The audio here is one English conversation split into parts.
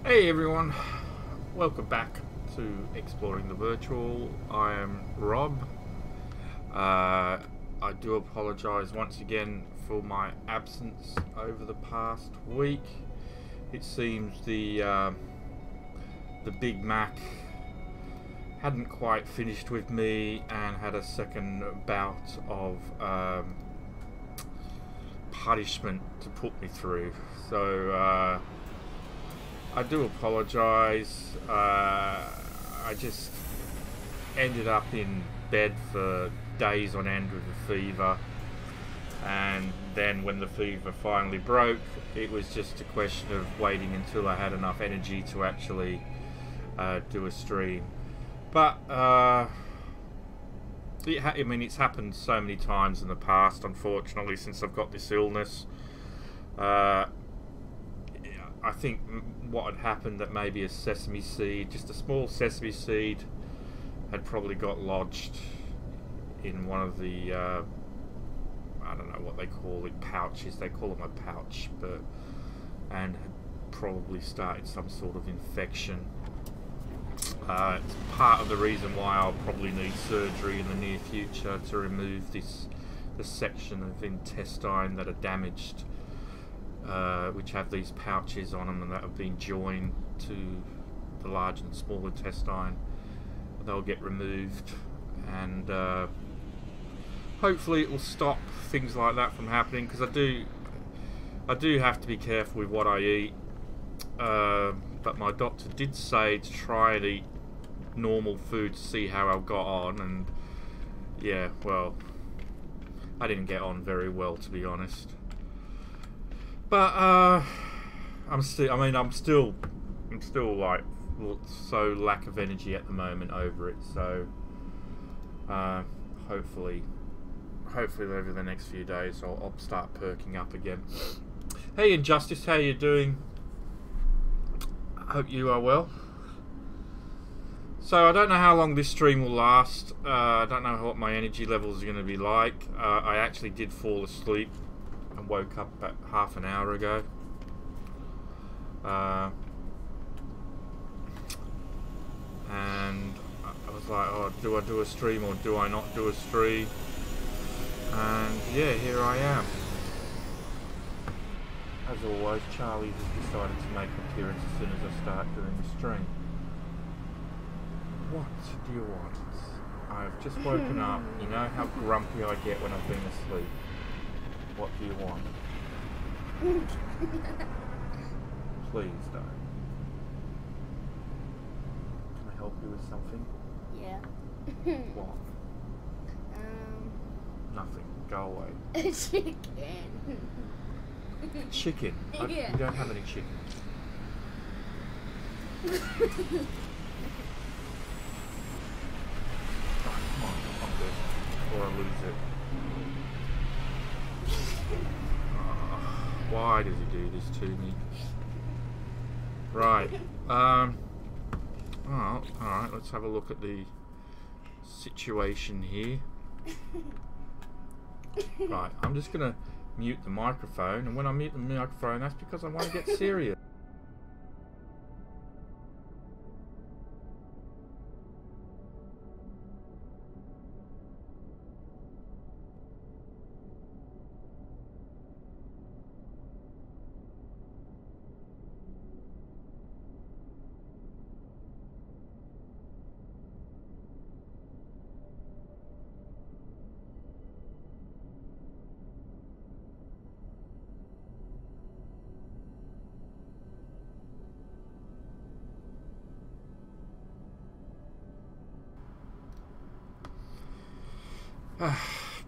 Hey everyone, welcome back to Exploring the Virtual. I am Rob. I do apologise once again for my absence over the past week. It seems the Big Mac hadn't quite finished with me and had a second bout of punishment to put me through. So I do apologise. I just ended up in bed for days on end with a fever, and then when the fever finally broke, it was just a question of waiting until I had enough energy to actually do a stream. But I mean, it's happened so many times in the past, unfortunately, since I've got this illness. I think what had happened, that maybe a sesame seed, just a small sesame seed, had probably got lodged in one of the, I don't know what they call it, pouches. They call them a pouch, and had probably started some sort of infection. It's part of the reason why I'll probably need surgery in the near future to remove the section of intestine that are damaged, which have these pouches on them and that have been joined to the large and small intestine. They'll get removed, and hopefully it will stop things like that from happening, because I do have to be careful with what I eat. But my doctor did say to try and eat normal food to see how I got on, and yeah, well, I didn't get on very well, to be honest. But I'm still like so lack of energy at the moment over it. So hopefully over the next few days I'll start perking up again. Hey Injustice, how you doing? I hope you are well. So I don't know how long this stream will last. I don't know what my energy levels are going to be like. I actually did fall asleep and woke up about half an hour ago. And I was like, oh, do I do a stream or do I not do a stream? And yeah, here I am. As always, Charlie has decided to make an appearance as soon as I start doing the stream. What do you want? I've just woken up. You know how grumpy I get when I've been asleep. What do you want? Please don't. Can I help you with something? Yeah. What? Nothing. Go away. A chicken. Chicken? Yeah. You don't have any chicken. Right, come on, I'm good. Or I lose it. Why does he do this to me? Right. Oh, alright, let's have a look at the situation here. Right, I'm just gonna mute the microphone, and when I mute the microphone, that's because I want to get serious.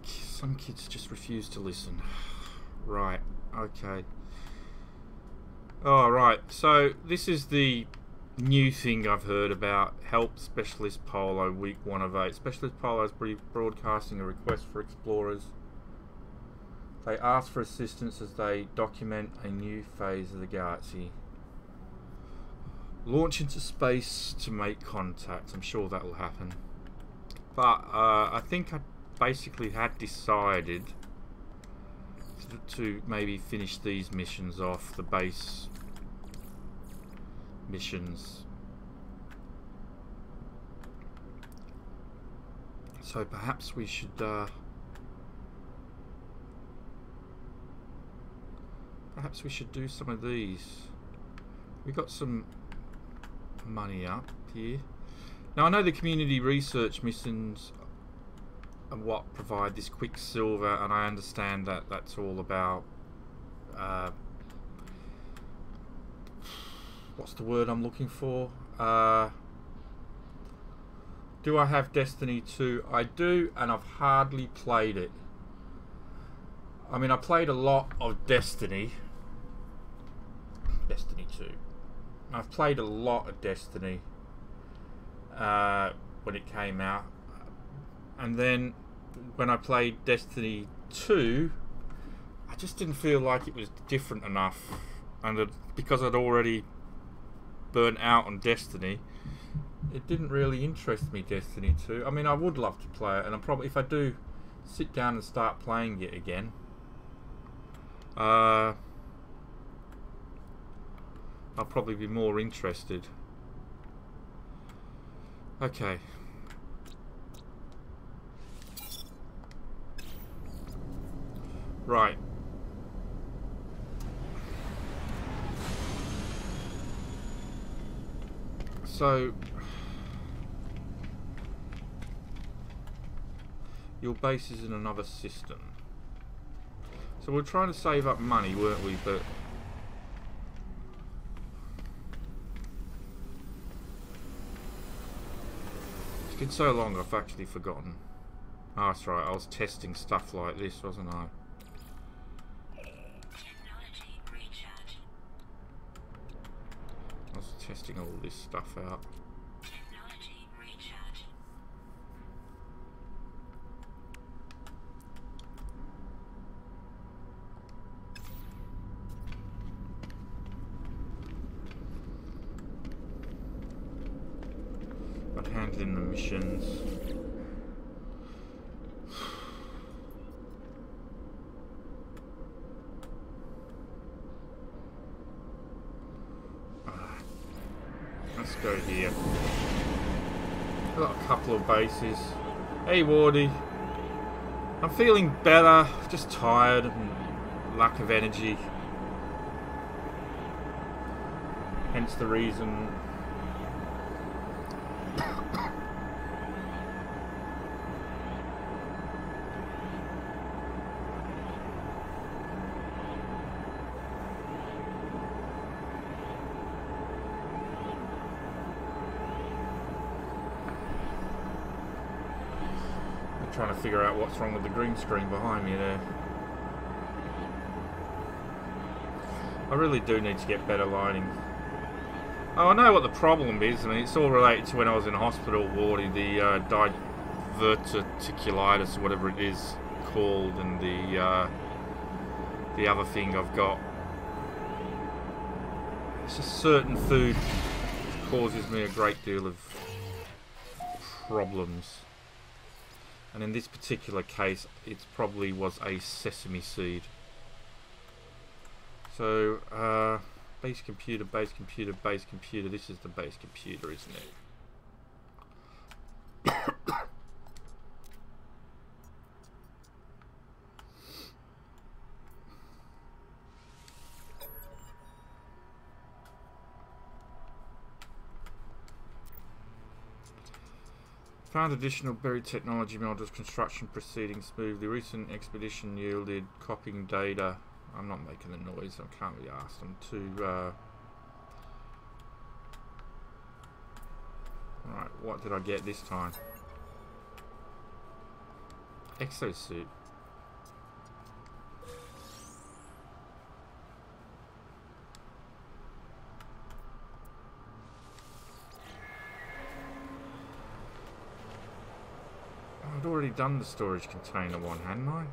Some kids just refuse to listen. Right, okay. Alright, so this is the new thing I've heard about. Help Specialist Polo, week 1 of 8. Specialist Polo is broadcasting a request for explorers. They ask for assistance as they document a new phase of the galaxy. Launch into space to make contact. I'm sure that will happen. But I think I basically had decided to maybe finish these missions off, the base missions. So perhaps we should do some of these. We got some money up here. Now I know the community research missions are what provide this quicksilver, and I understand that that's all about what's the word I'm looking for? Do I have Destiny 2? I do, and I've hardly played it. I mean, I played a lot of Destiny 2. I've played a lot of Destiny when it came out, and then when I played Destiny 2, I just didn't feel like it was different enough, and because I'd already burnt out on Destiny, it didn't really interest me. Destiny 2. I mean, I would love to play it, and I'm probably, if I do sit down and start playing it again, I'll probably be more interested. Okay. Right. So your base is in another system. So we're trying to save up money, weren't we? But it's been so long I've actually forgotten. Oh, that's right, I was testing stuff like this, wasn't I? I was testing all this stuff out. I'd handed in the missions. Let's go here. I've got a couple of bases. Hey Wardy. I'm feeling better, just tired and lack of energy. Hence the reason trying to figure out what's wrong with the green screen behind me there. I really do need to get better lighting. Oh, I know what the problem is. I mean, it's all related to when I was in hospital, Wardy, the diverticulitis, or whatever it is called, and the other thing I've got. It's just certain food causes me a great deal of problems. And in this particular case, it probably was a sesame seed. So, base computer, base computer, base computer. This is the base computer, isn't it? Found additional buried technology modules, construction proceeding smoothly. Recent expedition yielded copying data. I'm not making the noise, I can't be asked. I'm too... Alright, what did I get this time? Exosuit. I'd already done the storage container one, hadn't I?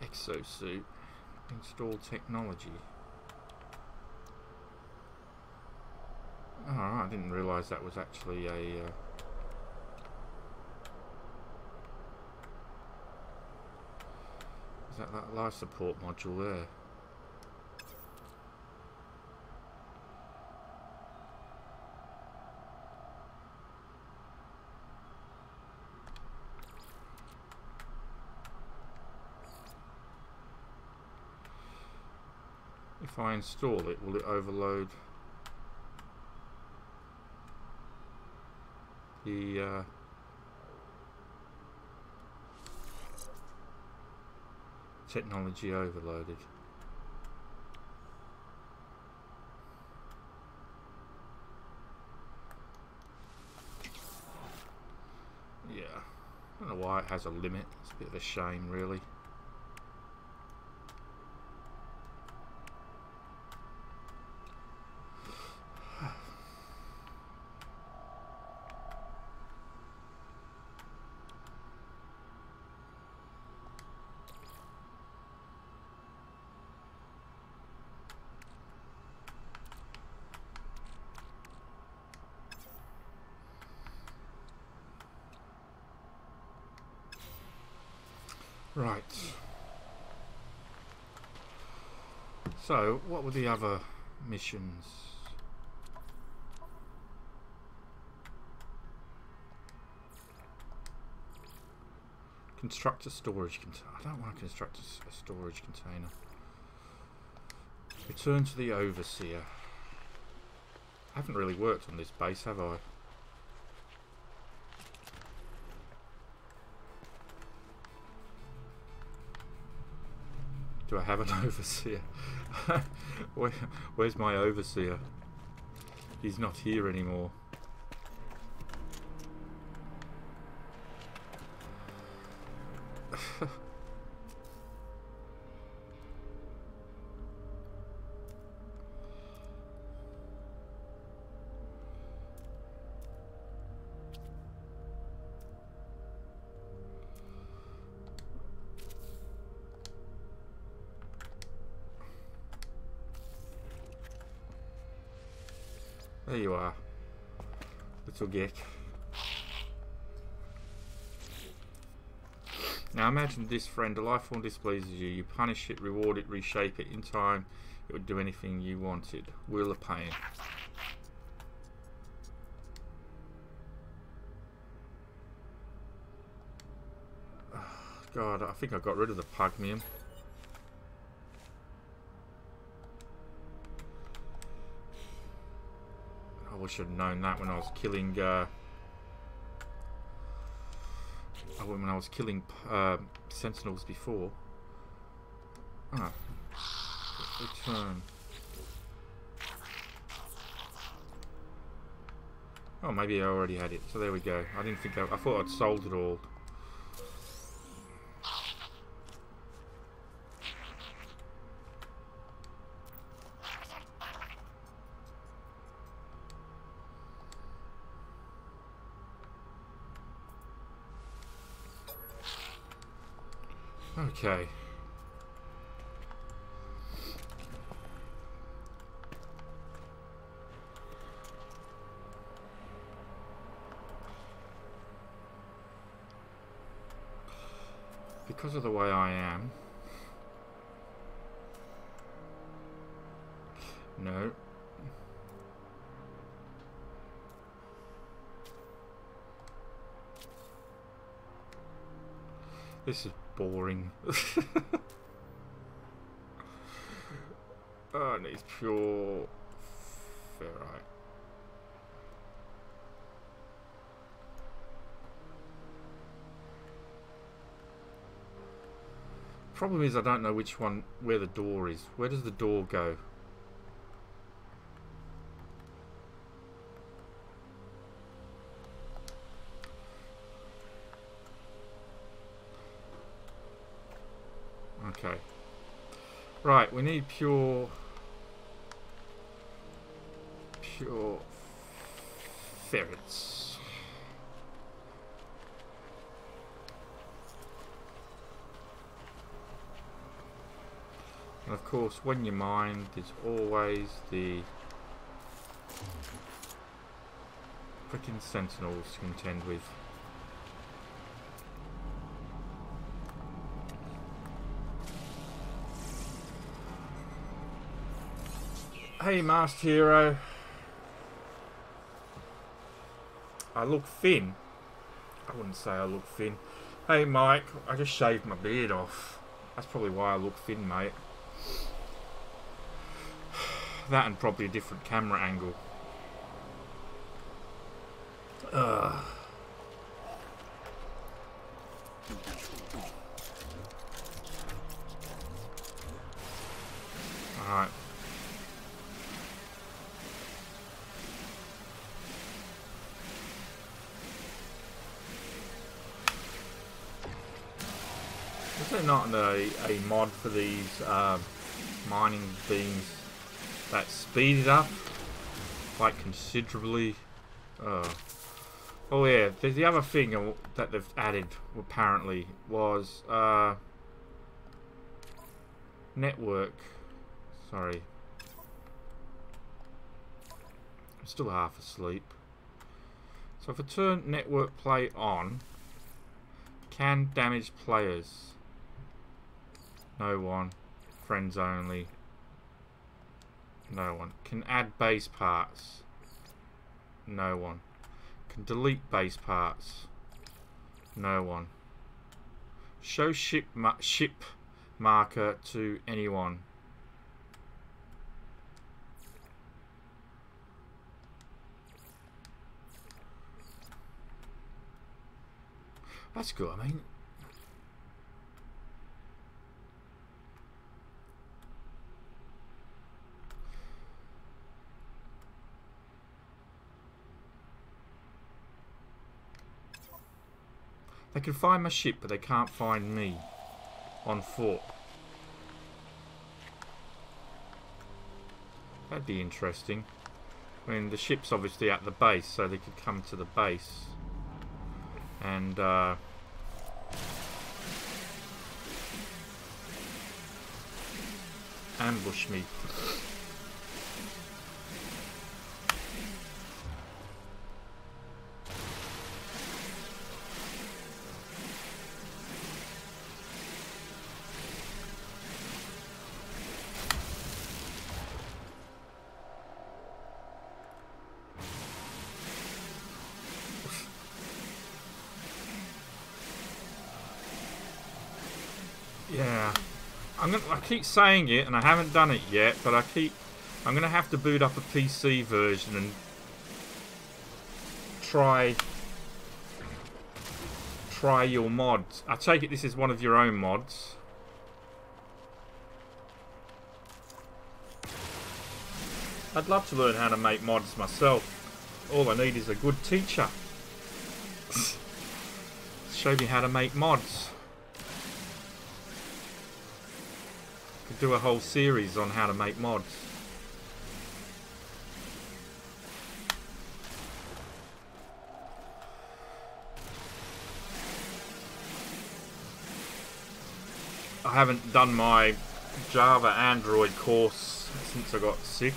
Exosuit. Install technology. Oh, I didn't realise that was actually a... Is that life support module there? If I install it, will it overload the technology overloaded? Yeah, I don't know why it has a limit. It's a bit of a shame, really. Right. So, what were the other missions? Construct a storage container. I don't want to construct a storage container. Return to the Overseer. I haven't really worked on this base, have I? Do I have an Overseer? Where's my Overseer? He's not here anymore. There you are, little geek. Now imagine this, friend. A life form displeases you. You punish it, reward it, reshape it. In time, it would do anything you wanted. Wheel of Pain. God, I think I got rid of the Pugmium. I wish I'd known that when I was killing sentinels before. Ah, return. Oh, maybe I already had it. So there we go. I didn't think I thought I'd sold it all. Okay. Because of the way I am. No. This is boring. Oh, it needs pure ferrite. Problem is I don't know which one, where the door is. Where does the door go? Okay. Right, we need pure ferrets. And of course, when you mine, there's always the freaking sentinels to contend with. Hey, Masked Hero. I look thin. I wouldn't say I look thin. Hey, Mike. I just shaved my beard off. That's probably why I look thin, mate. That and probably a different camera angle. Ugh. Alright. Is there not a mod for these mining beams that speed it up like considerably? Oh yeah, there's the other thing that they've added apparently was network. Sorry, I'm still half asleep. So if I turn network play on, can damage players. No one. Friends only. No one. Can add base parts. No one. Can delete base parts. No one. Show ship marker to anyone. That's good. I mean, they can find my ship, but they can't find me on foot. That'd be interesting. I mean, the ship's obviously at the base, so they could come to the base and ambush me. Yeah, I keep saying it, and I haven't done it yet, but I'm gonna have to boot up a PC version and try your mods. I take it this is one of your own mods. I'd love to learn how to make mods myself. All I need is a good teacher. Show me how to make mods. Could do a whole series on how to make mods. I haven't done my Java Android course since I got sick,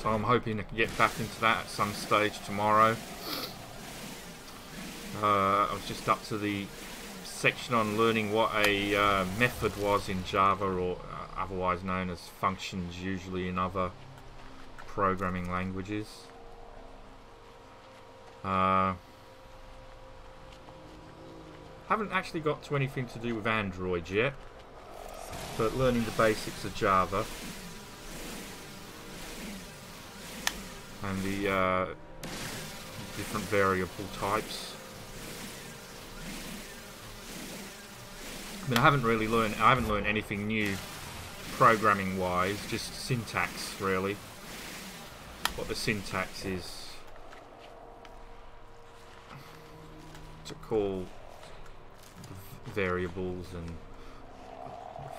so I'm hoping I can get back into that at some stage tomorrow. I was just up to the section on learning what a method was in Java, or otherwise known as functions usually in other programming languages. Haven't actually got to anything to do with Android yet, but learning the basics of Java and the different variable types. I mean, I haven't learned anything new programming wise, just syntax really. What the syntax is to call variables and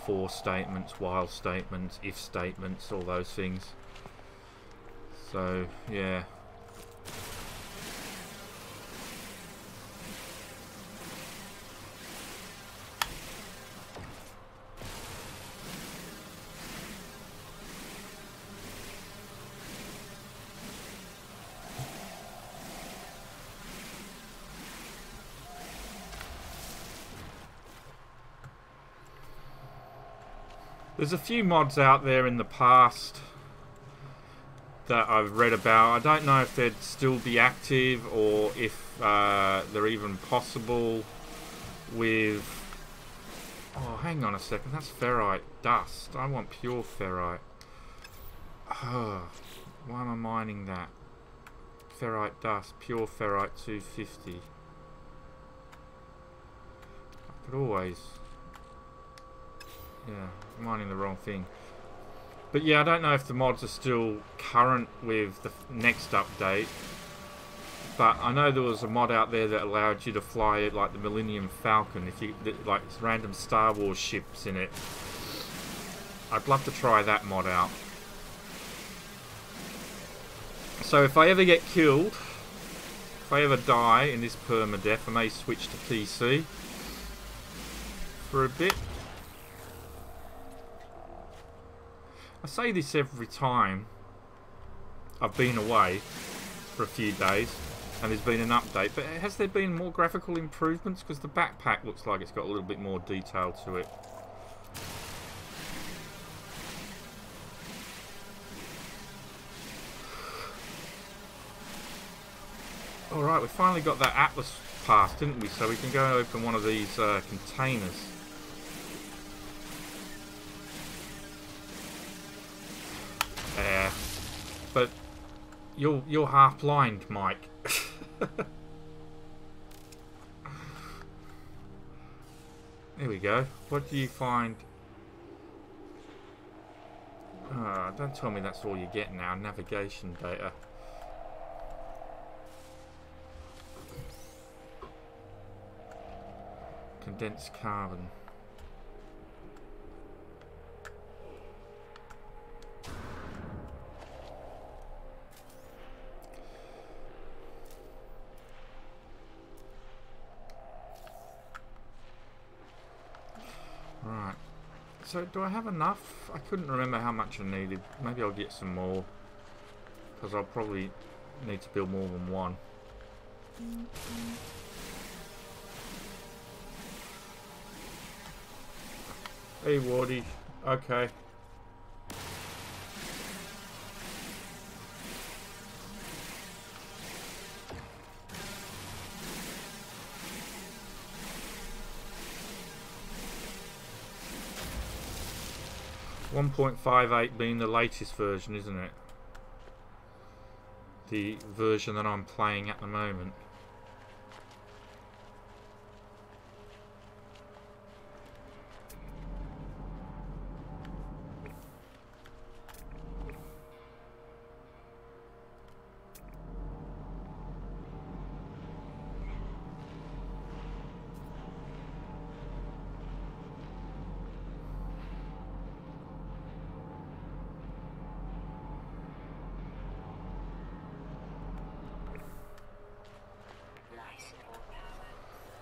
for statements, while statements, if statements, all those things. So yeah. There's a few mods out there in the past that I've read about. I don't know if they'd still be active or if they're even possible with... Oh, hang on a second. That's ferrite dust. I want pure ferrite. Oh, why am I mining that? Ferrite dust. Pure ferrite 250. I could always... Yeah, I'm mining the wrong thing. But yeah, I don't know if the mods are still current with the next update. But I know there was a mod out there that allowed you to fly it like the Millennium Falcon, if you like random Star Wars ships in it. I'd love to try that mod out. So if I ever get killed, if I ever die in this permadeath, I may switch to PC for a bit. I say this every time I've been away for a few days and there's been an update, but has there been more graphical improvements? Because the backpack looks like it's got a little bit more detail to it. Alright, we finally got that Atlas pass, didn't we? So we can go and open one of these containers. But you're half blind, Mike. There we go. What do you find? Don't tell me that's all you get now. Navigation data. Condensed carbon. Right. So do I have enough? I couldn't remember how much I needed. Maybe I'll get some more. Because I'll probably need to build more than one. Hey Wardy. Okay. .58 being the latest version, isn't it? The version that I'm playing at the moment.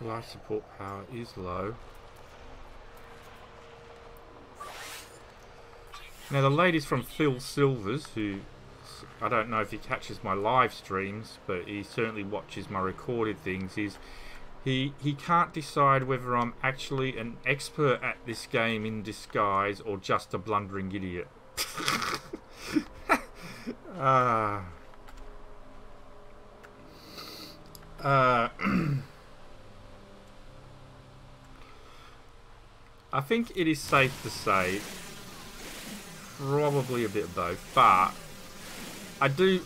Life support power is low. Now the lady's from Phil Silvers, who I don't know if he catches my live streams, but he certainly watches my recorded things. He can't decide whether I'm actually an expert at this game in disguise or just a blundering idiot. I think it is safe to say probably a bit of both, but I do...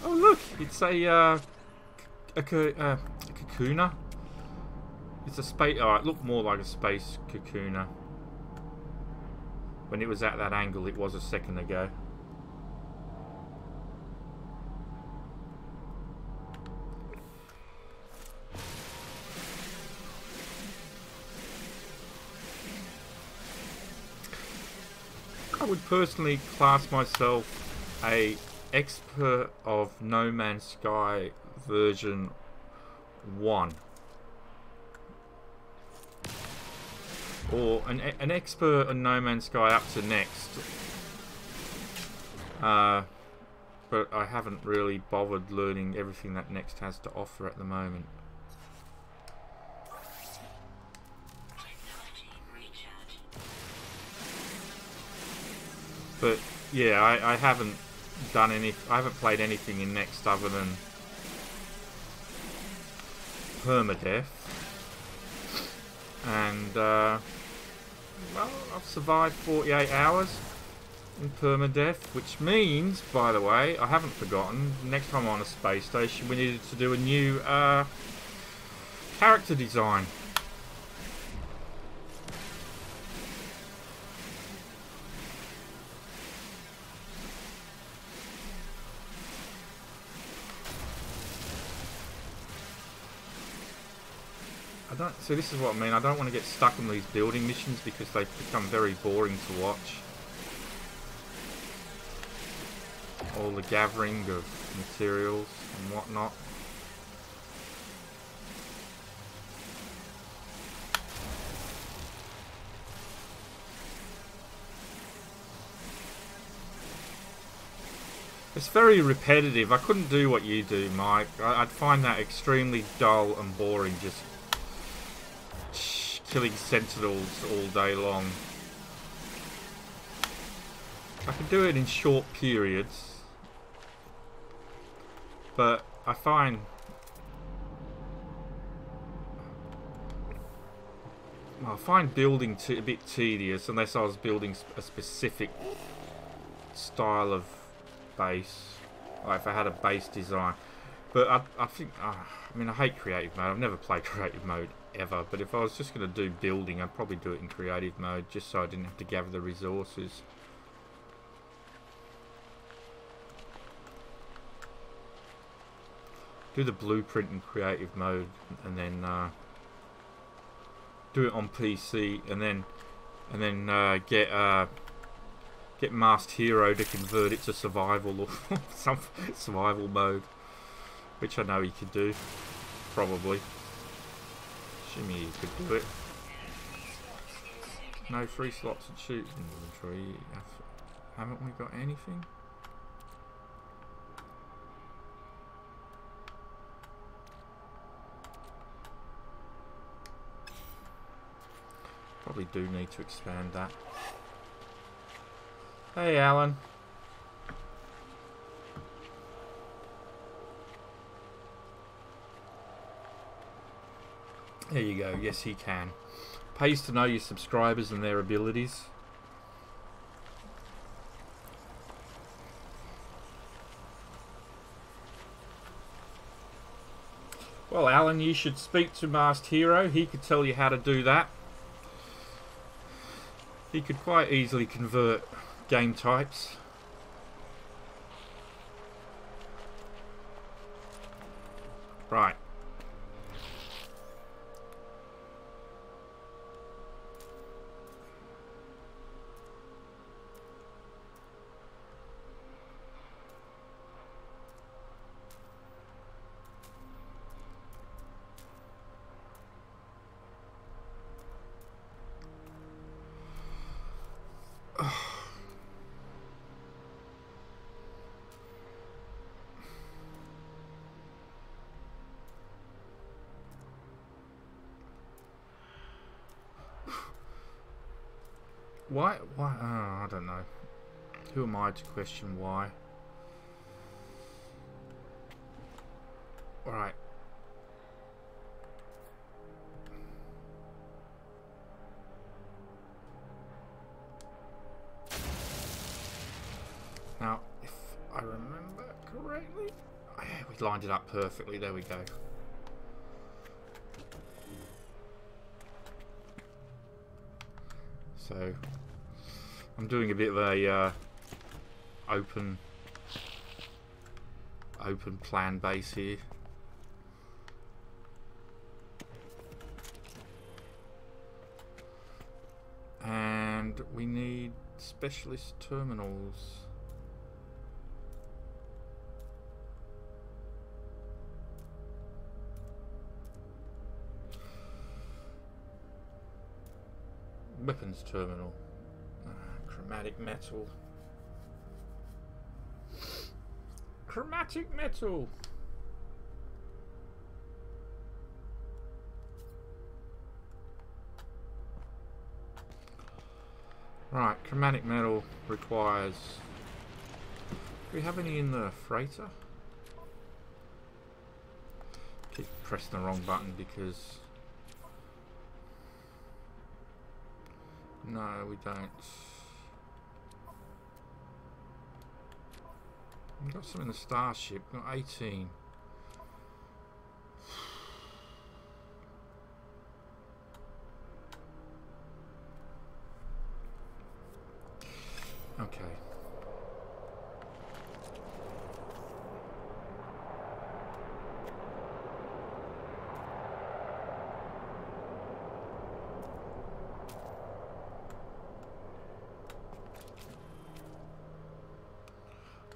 Oh look, it's a Kakuna. It's a space... Oh, it looked more like a space Kakuna. When it was at that angle it was a second ago. I would personally class myself a expert of No Man's Sky version 1, or an expert on No Man's Sky up to next, but I haven't really bothered learning everything that next has to offer at the moment. But yeah, I haven't done any. I haven't played anything in Next other than Permadeath, and well, I've survived 48 hours in Permadeath, which means, by the way, I haven't forgotten. Next time I'm on a space station, we needed to do a new character design. So this is what I mean. I don't want to get stuck on these building missions because they become very boring to watch. All the gathering of materials and whatnot. It's very repetitive. I couldn't do what you do, Mike. I'd find that extremely dull and boring, just killing sentinels all day long. I could do it in short periods, but I find building a bit tedious unless I was building a specific style of base, like if I had a base design. But I think, I mean, I hate creative mode. I've never played creative mode ever, but if I was just going to do building, I'd probably do it in creative mode just so I didn't have to gather the resources. Do the blueprint in creative mode and then do it on PC and then get Masked Hero to convert it to survival or some survival mode, which I know he could do, probably. Assuming he could do it. No free slots and shoot inventory. Haven't we got anything? Probably do need to expand that. Hey, Alan. There you go. Yes, he can. Pays to know your subscribers and their abilities. Well, Alan, you should speak to Masked Hero. He could tell you how to do that. He could quite easily convert game types. Right. Why? Oh, I don't know. Who am I to question why? Alright. Now, if I remember correctly... Oh, yeah, we lined it up perfectly. There we go. So... I'm doing a bit of a open plan base here. And we need specialist terminals. Weapons terminal. Chromatic metal. Chromatic metal. Right, chromatic metal requires Do we have any in the freighter? Keep pressing the wrong button because... No, we don't. We've got some in the Starship. We've got 18. Okay.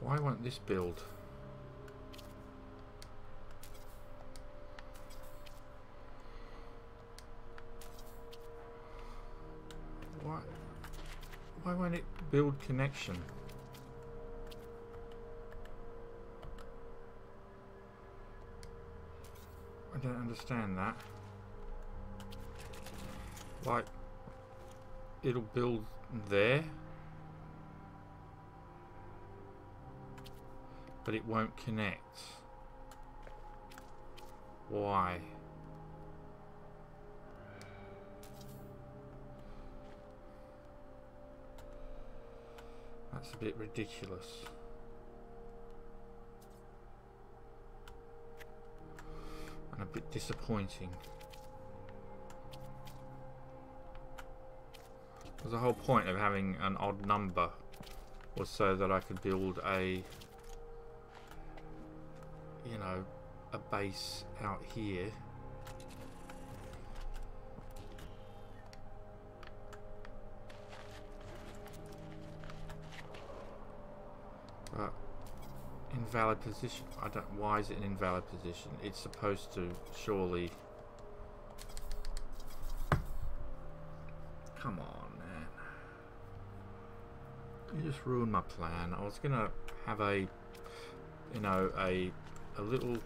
Why won't this build? Why won't it build connection? I don't understand that. Like, it'll build there, but it won't connect. Why? That's a bit ridiculous. And a bit disappointing. Because the whole point of having an odd number was so that I could build a, you know, a base out here. But invalid position. I don't. Why is it an invalid position? It's supposed to surely. Come on, man. You just ruined my plan. I was gonna have a, you know, a little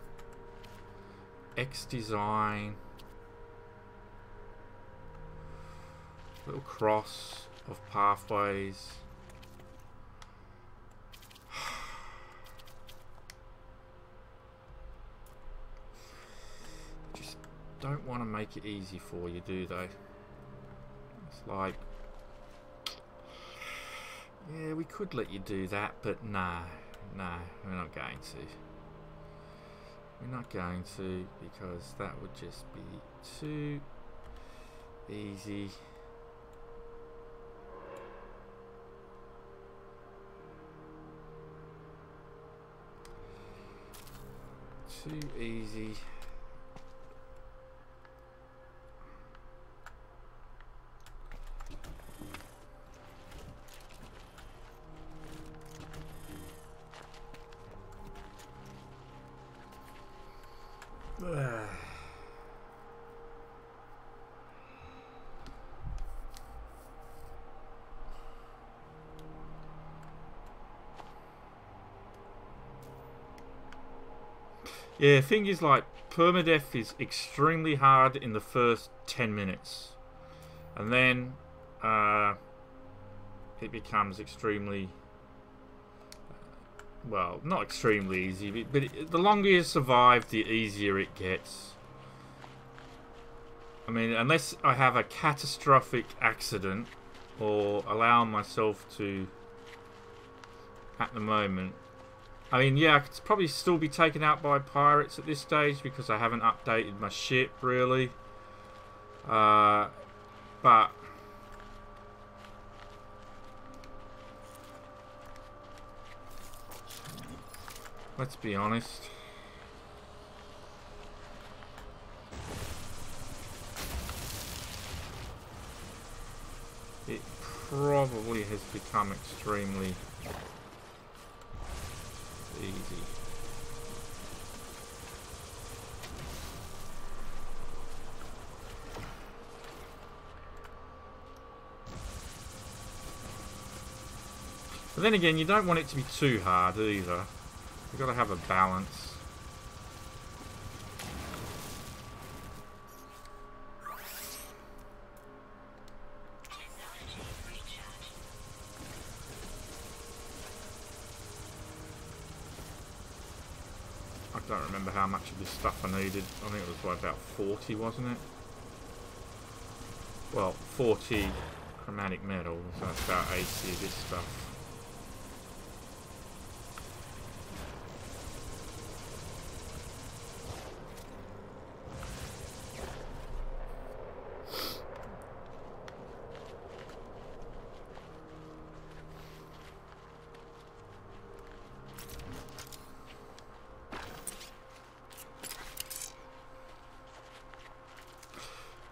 X design, little cross of pathways. Just don't want to make it easy for you, do they? It's like, yeah, we could let you do that, but nah, we're not going to. We're not going to, because that would just be too easy. Too easy. Yeah, thing is, like, Permadeath is extremely hard in the first 10 minutes. And then it becomes extremely, well, not extremely easy, but the longer you survive, the easier it gets. I mean, unless I have a catastrophic accident or allow myself to, at the moment. I mean, yeah, I could probably still be taken out by pirates at this stage because I haven't updated my ship, really. But let's be honest. It probably has become extremely easy. But then again, you don't want it to be too hard either. You've got to have a balance. don't remember how much of this stuff I needed. I think it was what, about 40, wasn't it? Well, 40 chromatic metal, so that's about 80 of this stuff.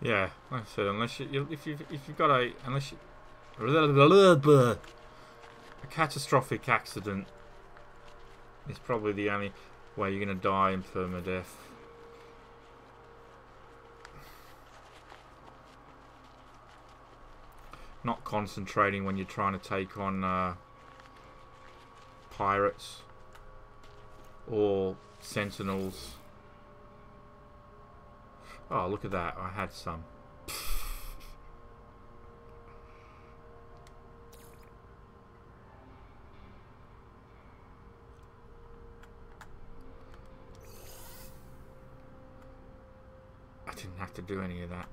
Yeah, like I said, unless if you've got a catastrophic accident is probably the only way you're going to die in permadeath. Not concentrating when you're trying to take on pirates or sentinels. Oh, look at that. I had some. I didn't have to do any of that.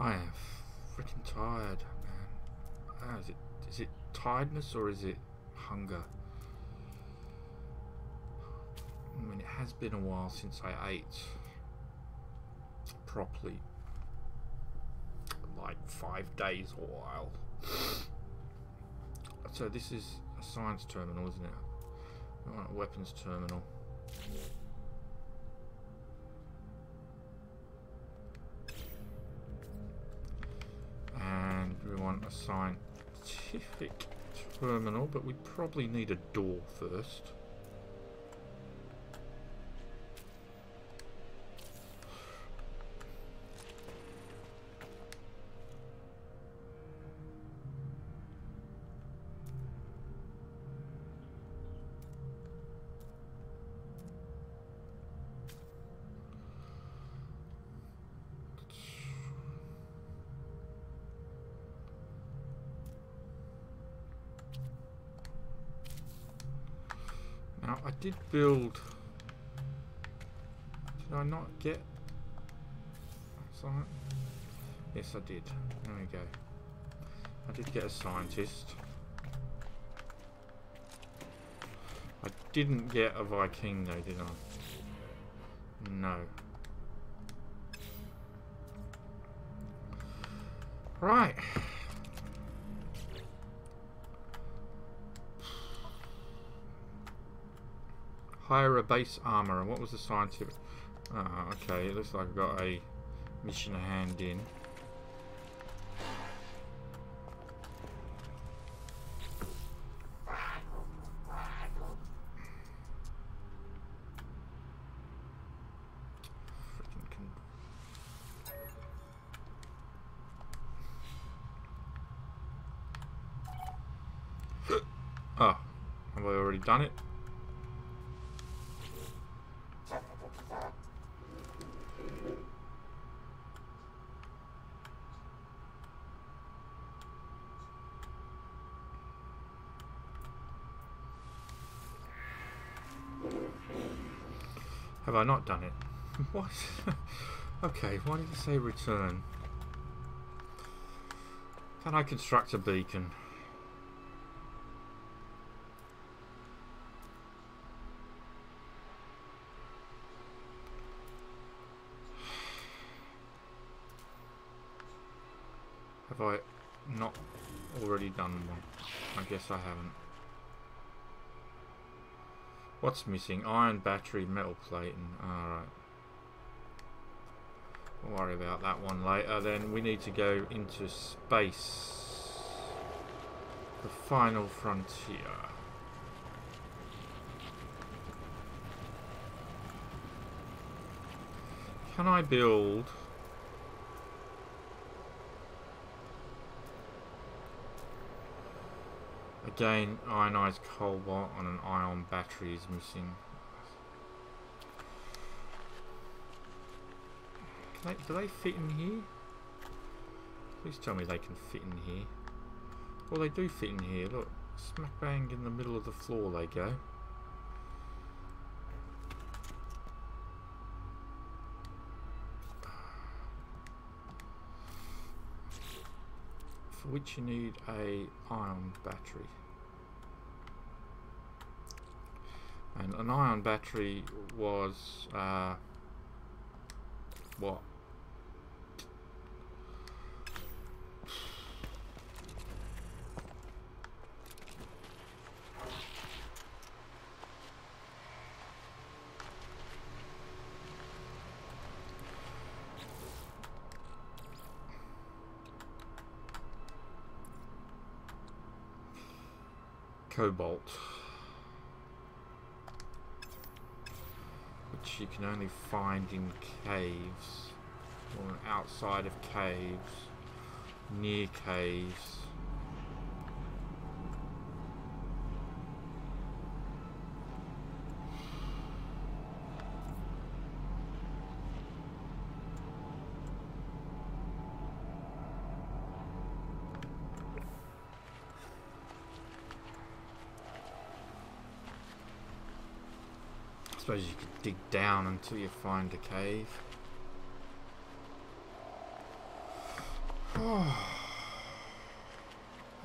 I am freaking tired, man. Is it tiredness or is it hunger? I mean, it has been a while since I ate properly. Like 5 days or a while. So this is a science terminal, isn't it? Alright, weapons terminal. And we want a scientific terminal, but we probably need a door first. Now, I did build... Did I not get... Yes, I did. There we go. I did get a scientist. I didn't get a Viking though, did I? No. Right. Hire a base armor. And what was the scientific? Ah, okay. It looks like I've got a mission to hand in. Oh, have I already done it? Have I not done it? What? Okay, why did it say return? Can I construct a beacon? Have I not already done one? I guess I haven't. What's missing? Iron battery, metal plating. Alright. We'll worry about that one later. Then we need to go into space. The final frontier. Can I build... Again, ionized cobalt and an ion battery is missing. Do they fit in here? Please tell me they can fit in here. Well, they do fit in here. Look, smack bang in the middle of the floor they go. For which you need a ion battery. And an ion battery was what? Cobalt, which you can only find in caves or outside of caves, near caves. I suppose you could dig down until you find a cave. Oh.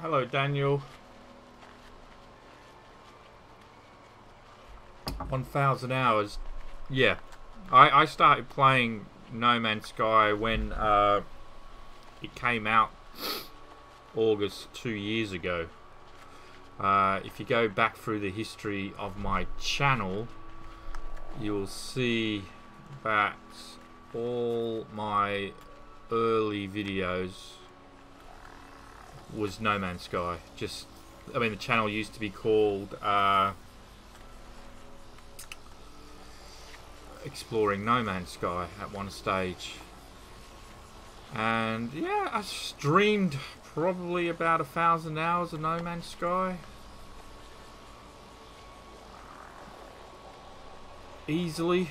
Hello, Daniel. 1,000 hours. Yeah, I started playing No Man's Sky when it came out August 2 years ago. If you go back through the history of my channel, you'll see that all my early videos was No Man's Sky. Just, I mean, the channel used to be called Exploring No Man's Sky at one stage. And yeah, I streamed probably about 1,000 hours of No Man's Sky. Easily.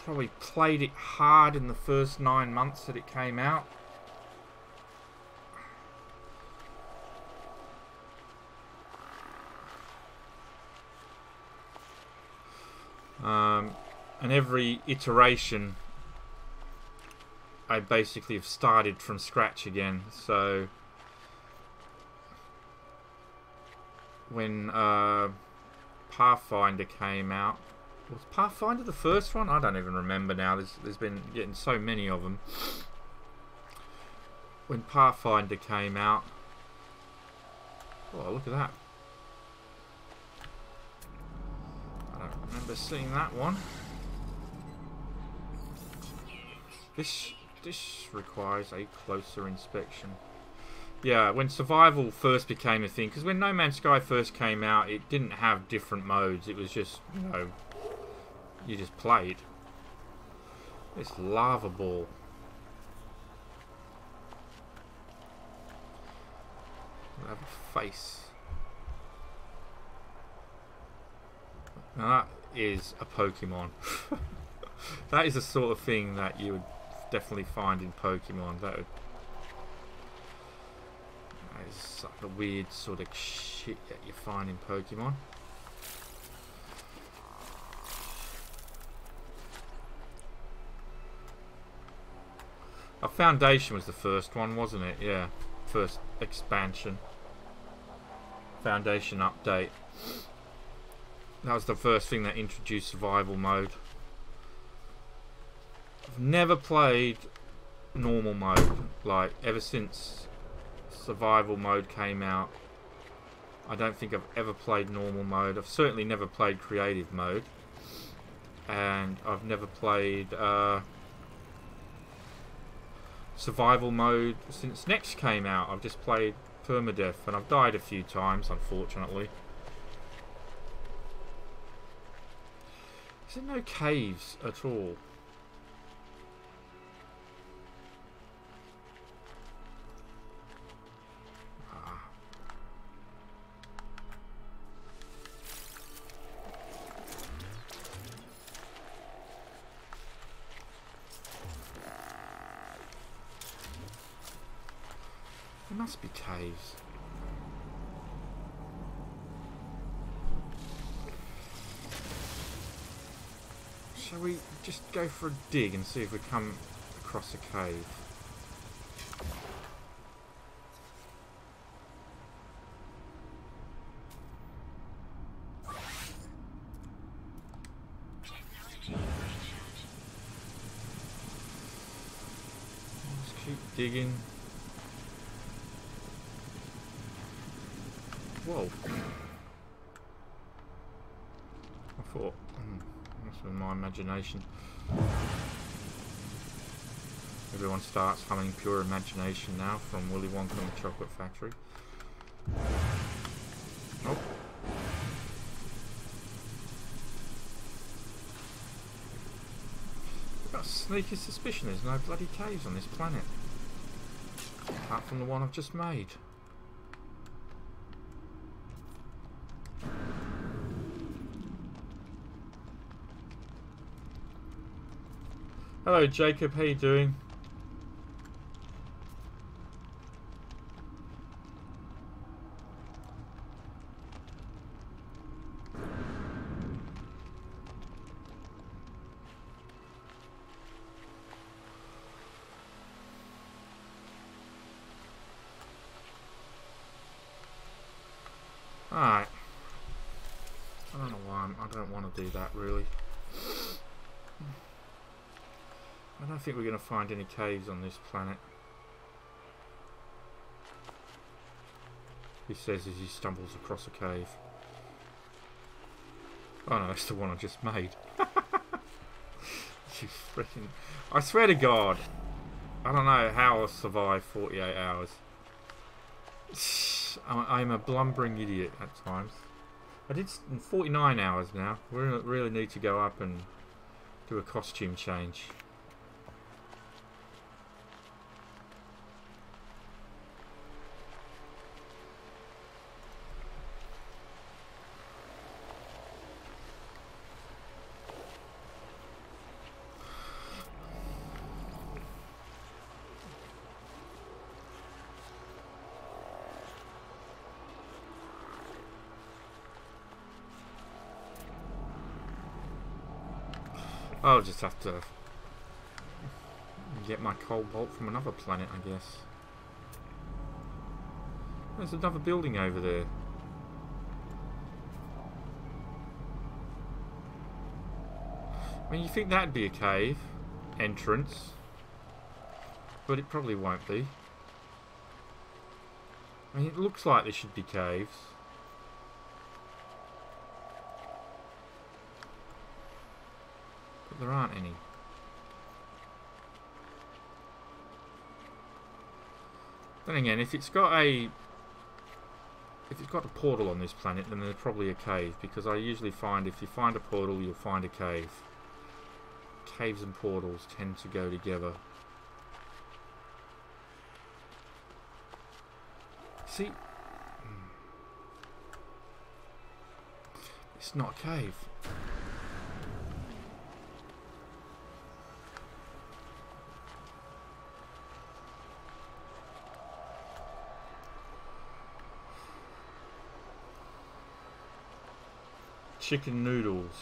Probably played it hard in the first 9 months that it came out. And every iteration I basically have started from scratch again. So when Pathfinder came out, was Pathfinder the first one? I don't even remember now. There's been getting so many of them. When Pathfinder came out, oh, look at that! I don't remember seeing that one. This requires a closer inspection. Yeah, when survival first became a thing, because when No Man's Sky first came out, it didn't have different modes. It was just, you know, you just played. This lava ball. I have a face. Now that is a Pokemon. That is the sort of thing that you would definitely find in Pokemon. That is like the weird sort of shit that you find in Pokemon. Foundation was the first one, wasn't it? Yeah, first expansion. Foundation update. That was the first thing that introduced survival mode. I've never played normal mode, like, ever since survival mode came out. I don't think I've ever played normal mode. I've certainly never played creative mode. And I've never played survival mode since Next came out. I've just played Permadeath, and I've died a few times, unfortunately. Is there no caves at all? There must be caves. Shall we just go for a dig and see if we come across a cave? Just keep digging. Whoa. I thought, must have been my imagination. Everyone starts humming Pure Imagination now from Willy Wonka and the Chocolate Factory. Nope. I've got a sneaky suspicion there's no bloody caves on this planet. Apart from the one I've just made. Hello Jacob, how you doing? Alright. I don't know why I don't want to do that really. I don't think we're going to find any caves on this planet. He says as he stumbles across a cave. Oh no, it's the one I just made. You freaking... I swear to God, I don't know how I'll survive 48 hours. I'm a blumbering idiot at times. I did 49 hours now. We really need to go up and do a costume change. I'll just have to get my cobalt from another planet, I guess. There's another building over there. I mean, you think that'd be a cave entrance, but it probably won't be. I mean, it looks like there should be caves. But there aren't any. Then again, if it's got a portal on this planet, then there's probably a cave, because I usually find if you find a portal, you'll find a cave. Caves and portals tend to go together. See? It's not a cave. Chicken noodles.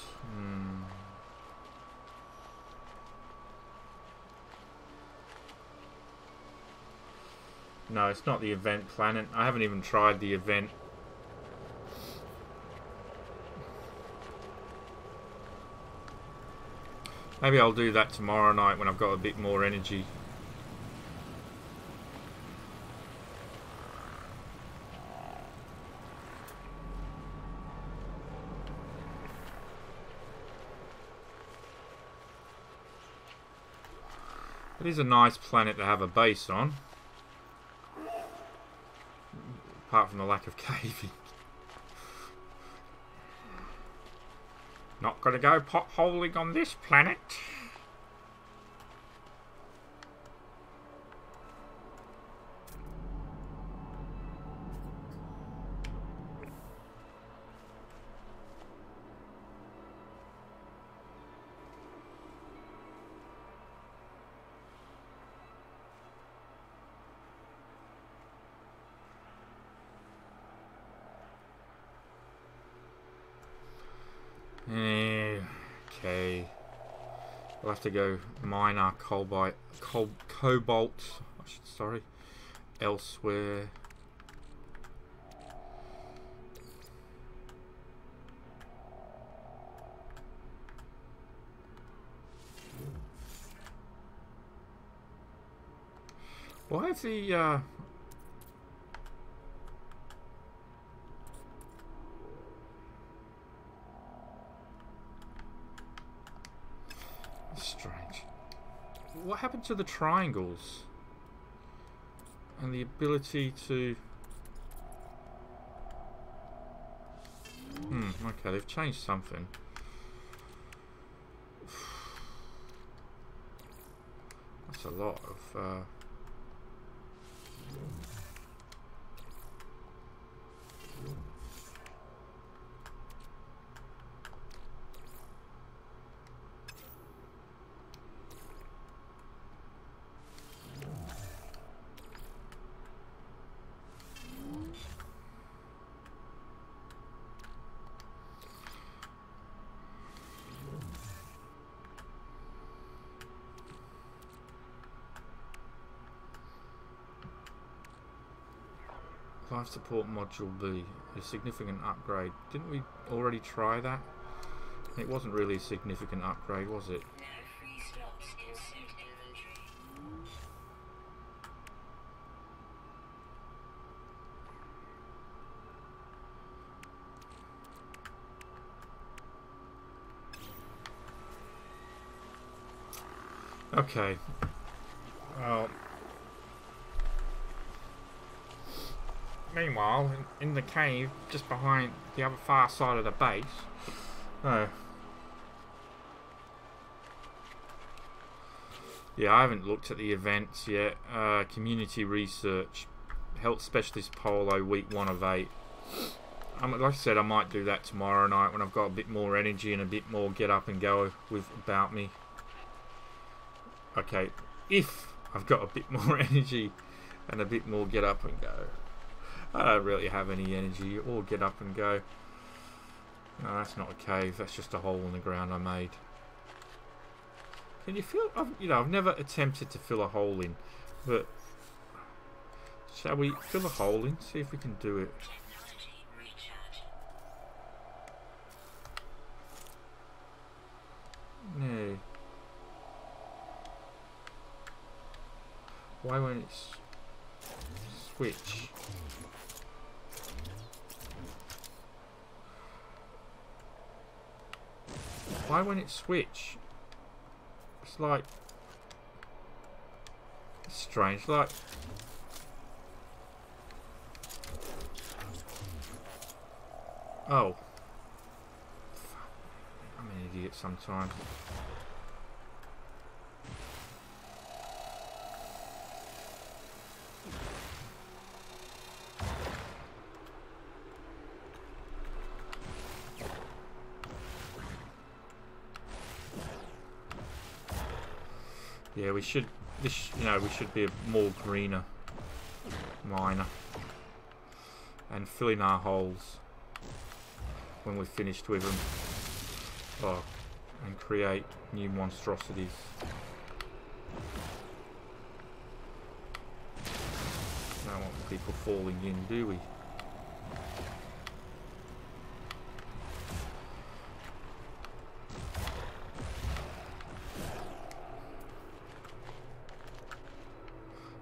No, it's not the event planet. I haven't even tried the event. Maybe I'll do that tomorrow night when I've got a bit more energy. It is a nice planet to have a base on. Apart from the lack of caving. Not gonna go potholing on this planet. Okay. We'll have to go mine our cobalt, sorry, elsewhere. Why is the strange. What happened to the triangles? And the ability to... okay, they've changed something. That's a lot of... Life support module B, a significant upgrade. Didn't we already try that? It wasn't really a significant upgrade, was it? Okay. Well, meanwhile, in the cave, just behind the other far side of the base. Oh. Yeah, I haven't looked at the events yet. Community research. Health Specialist Polo, week 1 of 8. Like I said, I might do that tomorrow night when I've got a bit more energy and a bit more get up and go with about me. Okay, if I've got a bit more energy and a bit more get up and go. I don't really have any energy or get up and go. No, that's not a cave. That's just a hole in the ground I made. Can you feel? I've never attempted to fill a hole in, but shall we fill a hole in? See if we can do it. No. Why won't it switch? Why won't it switch? It's like... it's strange, like... oh. I'm an idiot sometimes. Yeah, we should. We should be a more greener miner and fill in our holes when we're finished with them. Oh, and create new monstrosities. Don't want people falling in, do we?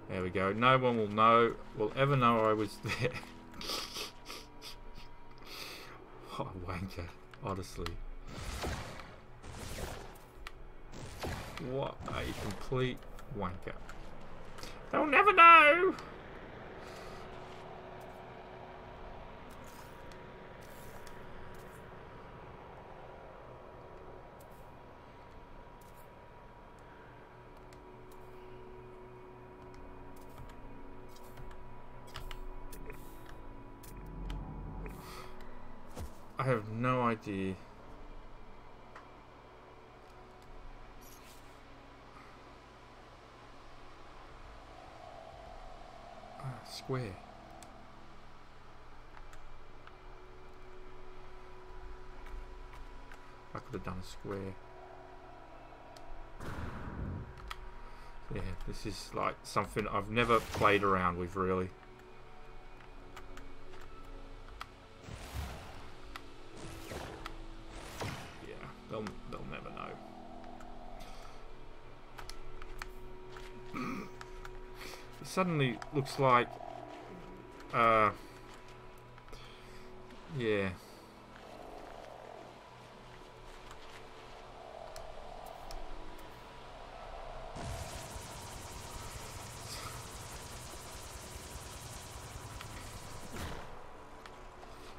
There we go. No one will ever know I was there. What a wanker, honestly. What a complete wanker. They'll never know! have no idea. Square. I could have done a square. Yeah, this is like something I've never played around with, really. Yeah, they'll never know. It suddenly looks like, yeah.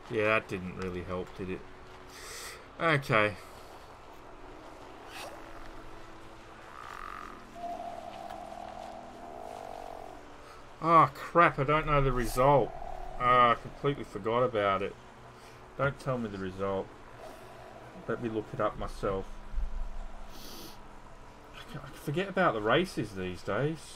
Yeah, that didn't really help, did it? Okay. Oh, crap, I don't know the result. I completely forgot about it. Don't tell me the result. Let me look it up myself. I forget about the races these days.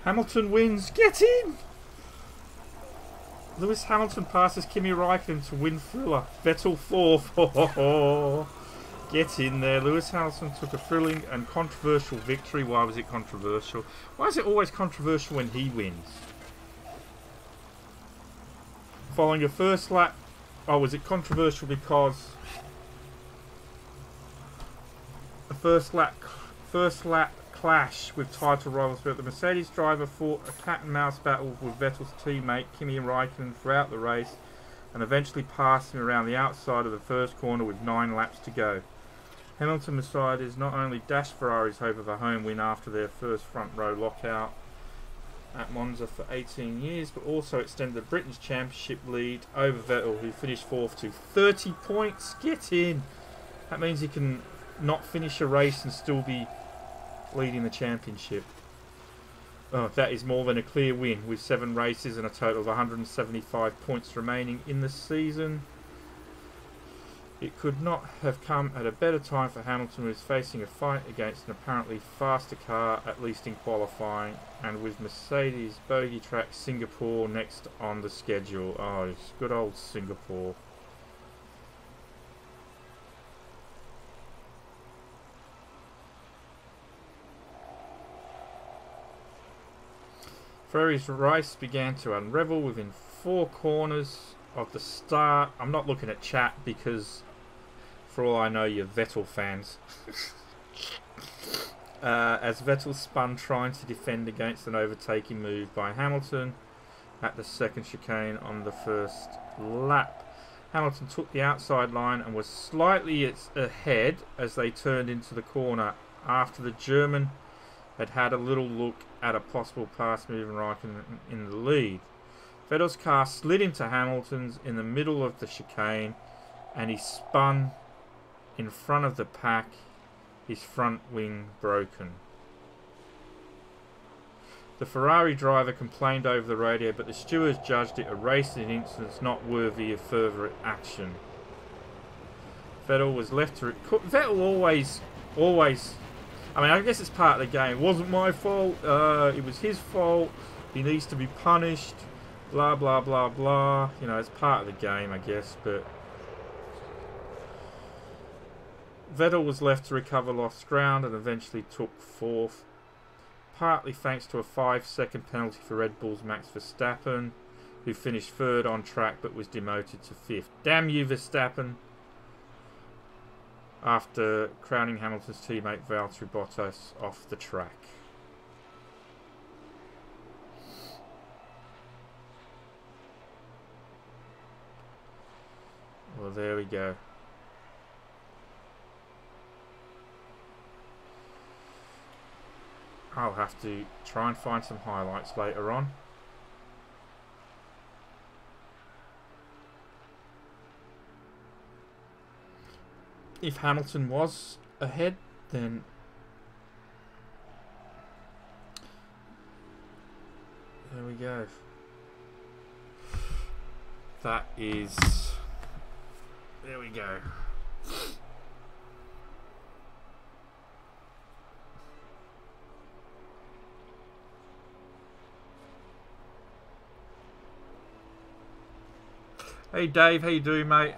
Hamilton wins. Get in! Lewis Hamilton passes Kimi Raikkonen to win thriller. Vettel fourth. Get in there. Lewis Hamilton took a thrilling and controversial victory. Why was it controversial? Why is it always controversial when he wins? Following a first lap... Oh, was it controversial because... the first lap clash with title rivals, but the Mercedes driver fought a cat-and-mouse battle with Vettel's teammate Kimi Raikkonen throughout the race and eventually passed him around the outside of the first corner with 9 laps to go. Hamilton Mercedes not only dashed Ferrari's hope of a home win after their first front row lockout at Monza for 18 years, but also extended Britain's championship lead over Vettel, who finished 4th to 30 points. Get in! That means he can not finish a race and still be leading the championship. Oh, that is more than a clear win, with 7 races and a total of 175 points remaining in the season. It could not have come at a better time for Hamilton, who is facing a fight against an apparently faster car, at least in qualifying, and with Mercedes bogey track Singapore next on the schedule. Oh, it's good old Singapore. Ferrari's race began to unravel within 4 corners of the start. I'm not looking at chat because, for all I know, you're Vettel fans. As Vettel spun trying to defend against an overtaking move by Hamilton at the second chicane on the first lap. Hamilton took the outside line and was slightly ahead as they turned into the corner after the German had a little look at a possible pass move and Raikkonen in the lead. Vettel's car slid into Hamilton's in the middle of the chicane and he spun in front of the pack, his front wing broken. The Ferrari driver complained over the radio, but the stewards judged it a racing incident not worthy of further action. Vettel was left to... Vettel always... I mean, I guess it's part of the game. It wasn't my fault. It was his fault. He needs to be punished. Blah, blah, blah, blah. You know, it's part of the game, I guess. But Vettel was left to recover lost ground and eventually took 4th. Partly thanks to a 5-second penalty for Red Bull's Max Verstappen, who finished 3rd on track but was demoted to 5th. Damn you, Verstappen! After crowning Hamilton's teammate Valtteri Bottas off the track. there we go. I'll have to try and find some highlights later on. If Hamilton was ahead, then there we go. That is... There we go. Hey Dave, how you doing, mate?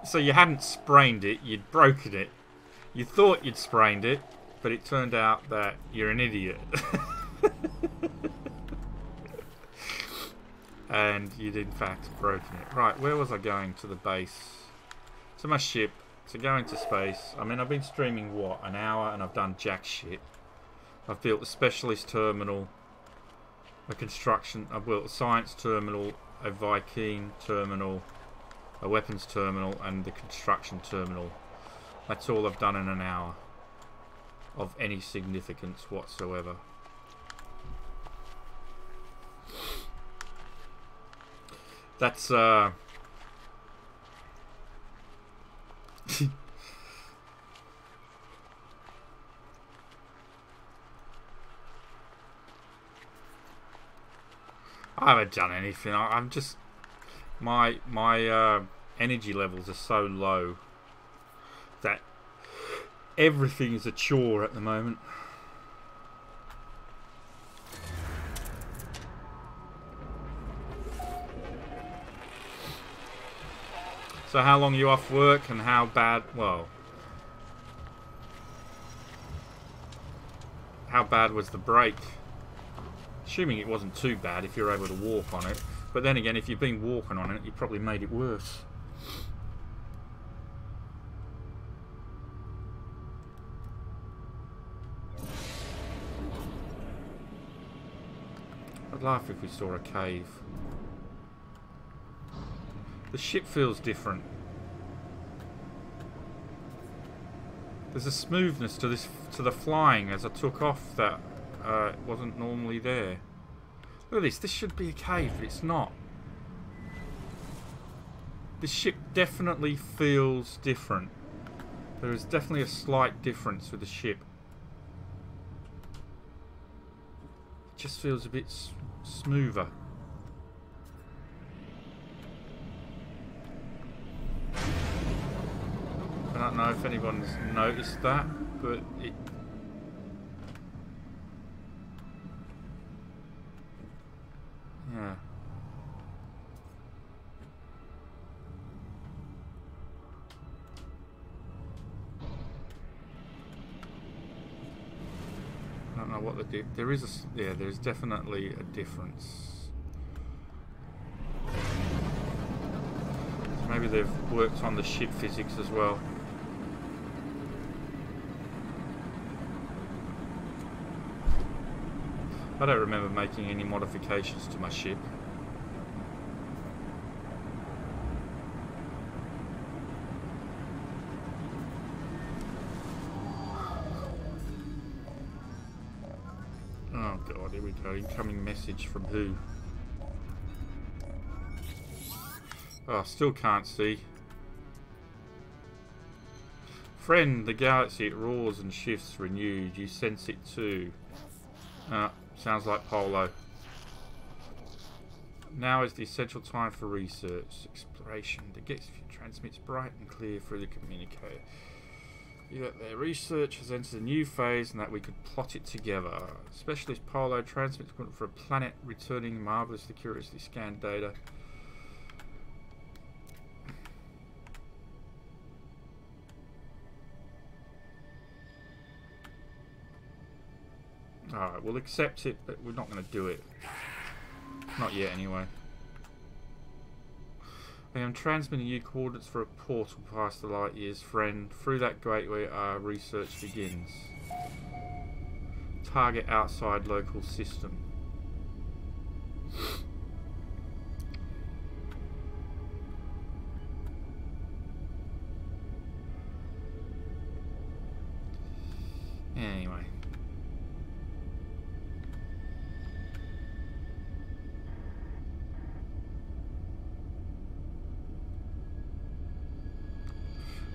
So you hadn't sprained it, you'd broken it. You thought you'd sprained it, but it turned out that you're an idiot. And you'd in fact broken it. Right, where was I going? To the base. To my ship. To go into space. I mean, I've been streaming, what, an hour, and I've done jack shit. I've built a specialist terminal. A construction... I've built a science terminal. A Viking terminal. A weapons terminal. And the construction terminal. That's all I've done in an hour. Of any significance whatsoever. That's I haven't done anything. I'm just my energy levels are so low that everything is a chore at the moment. So how long are you off work and how bad, well, how bad was the break? Assuming it wasn't too bad if you're able to walk on it. But then again, if you've been walking on it, you probably made it worse. I'd laugh if we saw a cave. The ship feels different. There's a smoothness to this, to the flying as I took off that wasn't normally there. Look at this. This should be a cave, but it's not. This ship definitely feels different. There is definitely a slight difference with the ship. It just feels a bit smoother. I don't know if anyone's noticed that, but it... Yeah. I don't know what the there is a... Yeah, there's definitely a difference. So maybe they've worked on the ship physics as well. I don't remember making any modifications to my ship. Oh god, here we go. Incoming message from who? Oh, still can't see. Friend, the galaxy, it roars and shifts renewed. You sense it too. Sounds like Polo. Now is the essential time for research, exploration. The gate transmits bright and clear through the communicator. That their research has entered a new phase and that we could plot it together. Specialist Polo transmits for a planet returning marvelously curiously scanned data. Alright, we'll accept it, but we're not going to do it. Not yet, anyway. I am transmitting you coordinates for a portal past the light years, friend. Through that gateway, our research begins. Target outside local system. Anyway.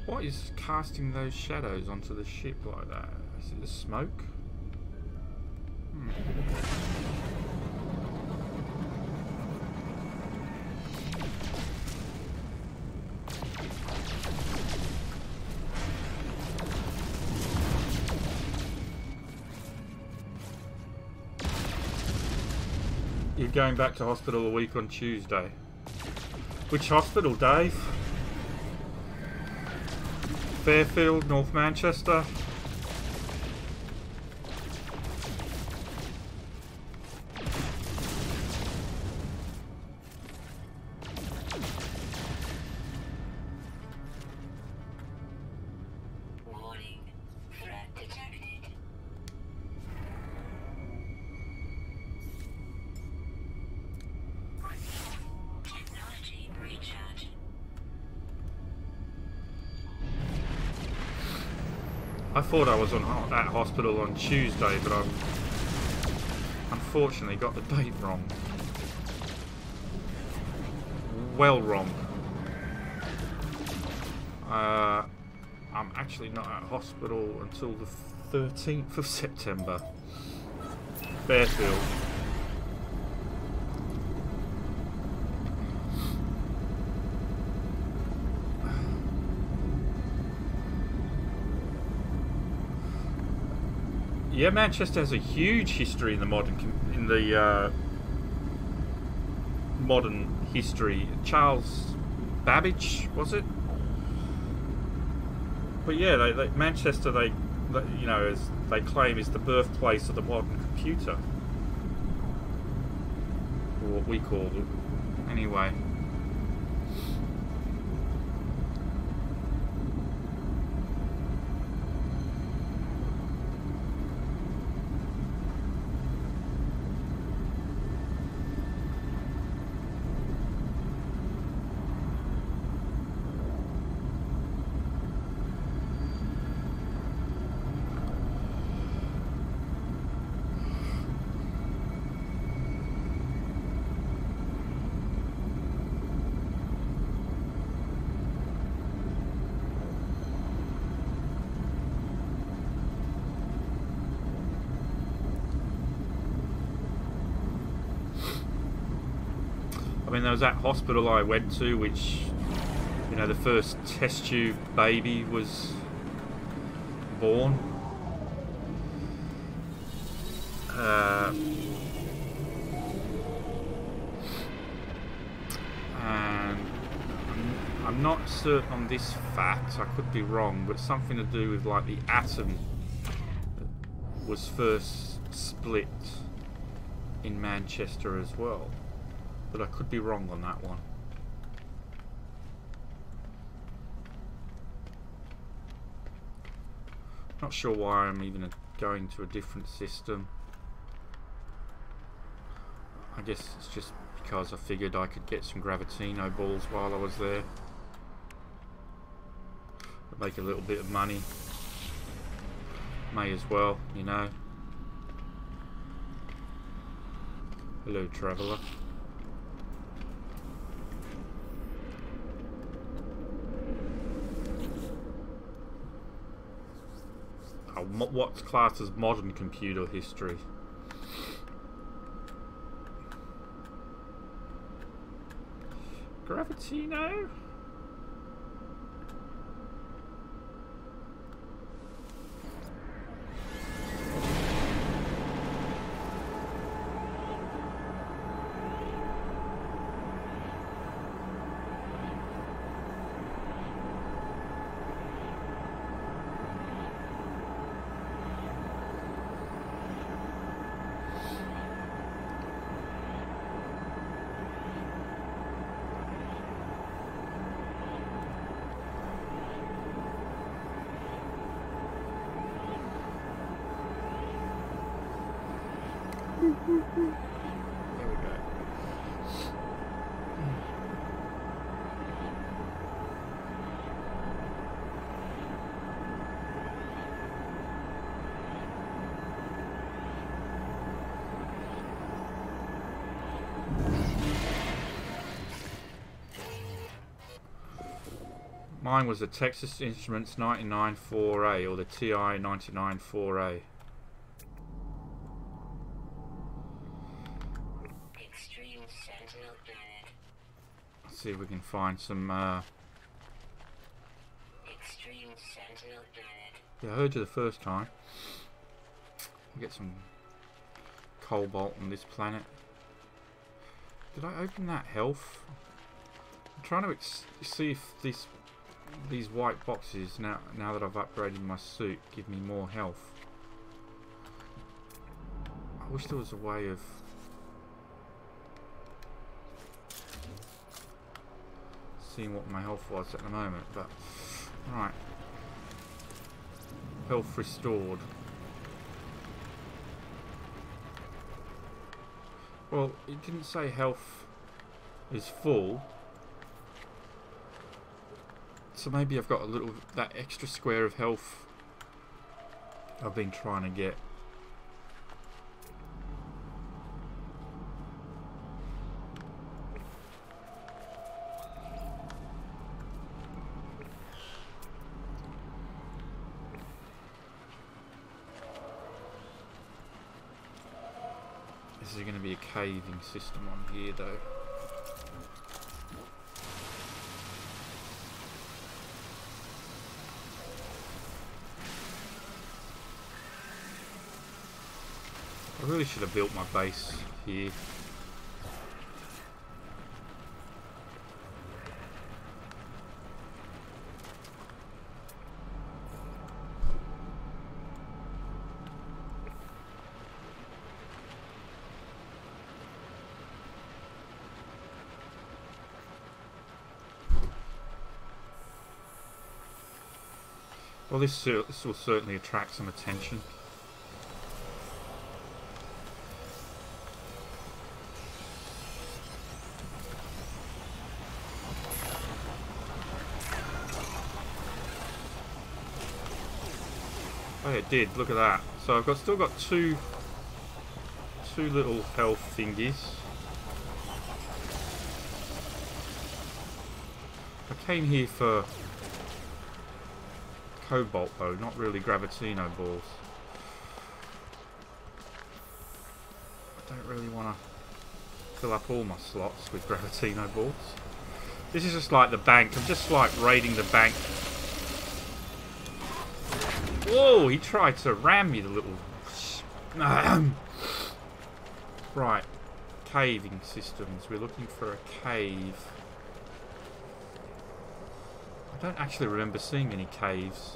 What is casting those shadows onto the ship like that? Is it the smoke? You're going back to hospital a week on Tuesday. Which hospital, Dave? Fairfield, North Manchester. Warning, threat detected. Technology recharge. I thought I was at hospital on Tuesday, but I've unfortunately got the date wrong. Well wrong. I'm actually not at hospital until the 13th of September. Fairfield. Yeah, Manchester has a huge history in the modern history. Charles Babbage, was it? But yeah, Manchester, you know, as they claim, is the birthplace of the modern computer, or what we call it, anyway. I mean, there was that hospital I went to, which, you know, the first test tube baby was born. And I'm not certain on this fact, I could be wrong, but something to do with like the atom was first split in Manchester as well. But I could be wrong on that one. Not sure why I'm even going to a different system. I guess it's just because I figured I could get some Gravitino balls while I was there. I'd make a little bit of money. May as well, you know. Hello, traveller. What's classed as modern computer history? Gravitino? There we go. Mine was the Texas Instruments 99-4A or the TI 99-4A. Extreme Sentinel Planet. Let's see if we can find some. Extreme Sentinel Planet. Yeah, I heard you the first time. We'll get some cobalt on this planet. Did I open that health? I'm trying to see if these white boxes, now that I've upgraded my suit, give me more health. I wish there was a way of seeing what my health was at the moment, but right. Health restored. Well, it didn't say health is full. So maybe I've got a little, that extra square of health I've been trying to get. This is going to be a caving system on here though. I really should have built my base here. Well, this will certainly attract some attention. Oh, it did. Look at that. So I've still got two little health thingies. I came here for cobalt though, not really gravitino balls. I don't really want to fill up all my slots with gravitino balls. This is just like the bank. I'm just like raiding the bank. Whoa, he tried to ram me, the little... Right. Caving systems. We're looking for a cave. I don't actually remember seeing any caves.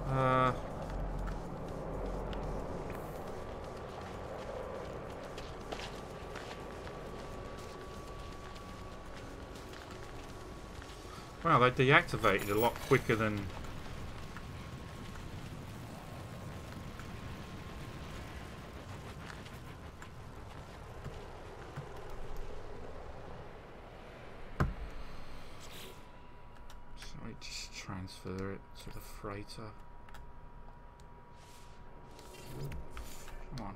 Wow, they deactivated a lot quicker than... Sorry, just transfer it to the freighter. Come on.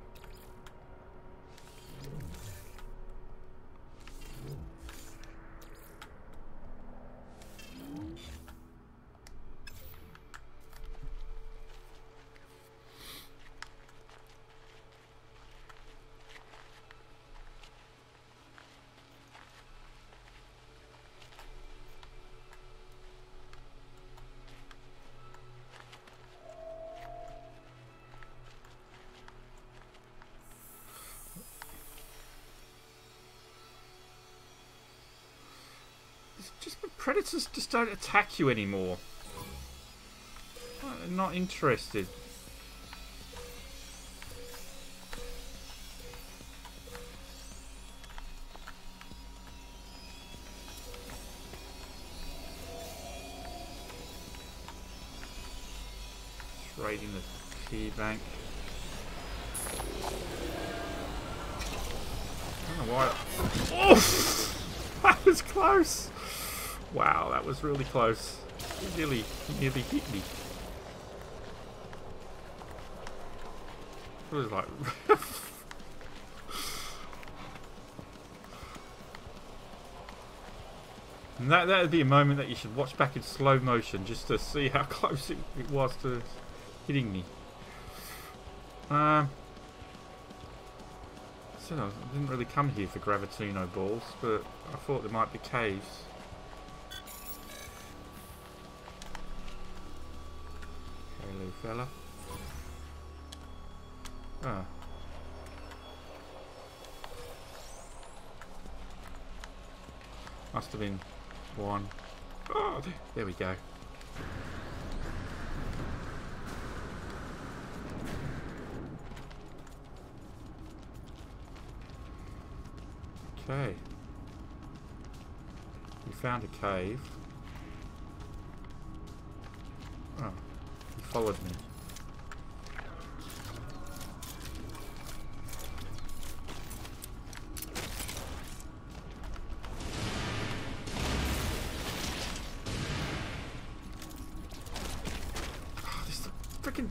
Just the predators just don't attack you anymore. I'm not interested. Just raiding the key bank. don't know why. Oof! That was close. Wow, that was really close. He nearly hit me. It was like... And that would be a moment that you should watch back in slow motion just to see how close it was to hitting me. So I didn't really come here for Gravitino balls, but I thought there might be caves. Hello, fella. Ah. Must have been one. Oh, there we go. Okay. We found a cave. Oh, he followed me. Oh, this is the freaking...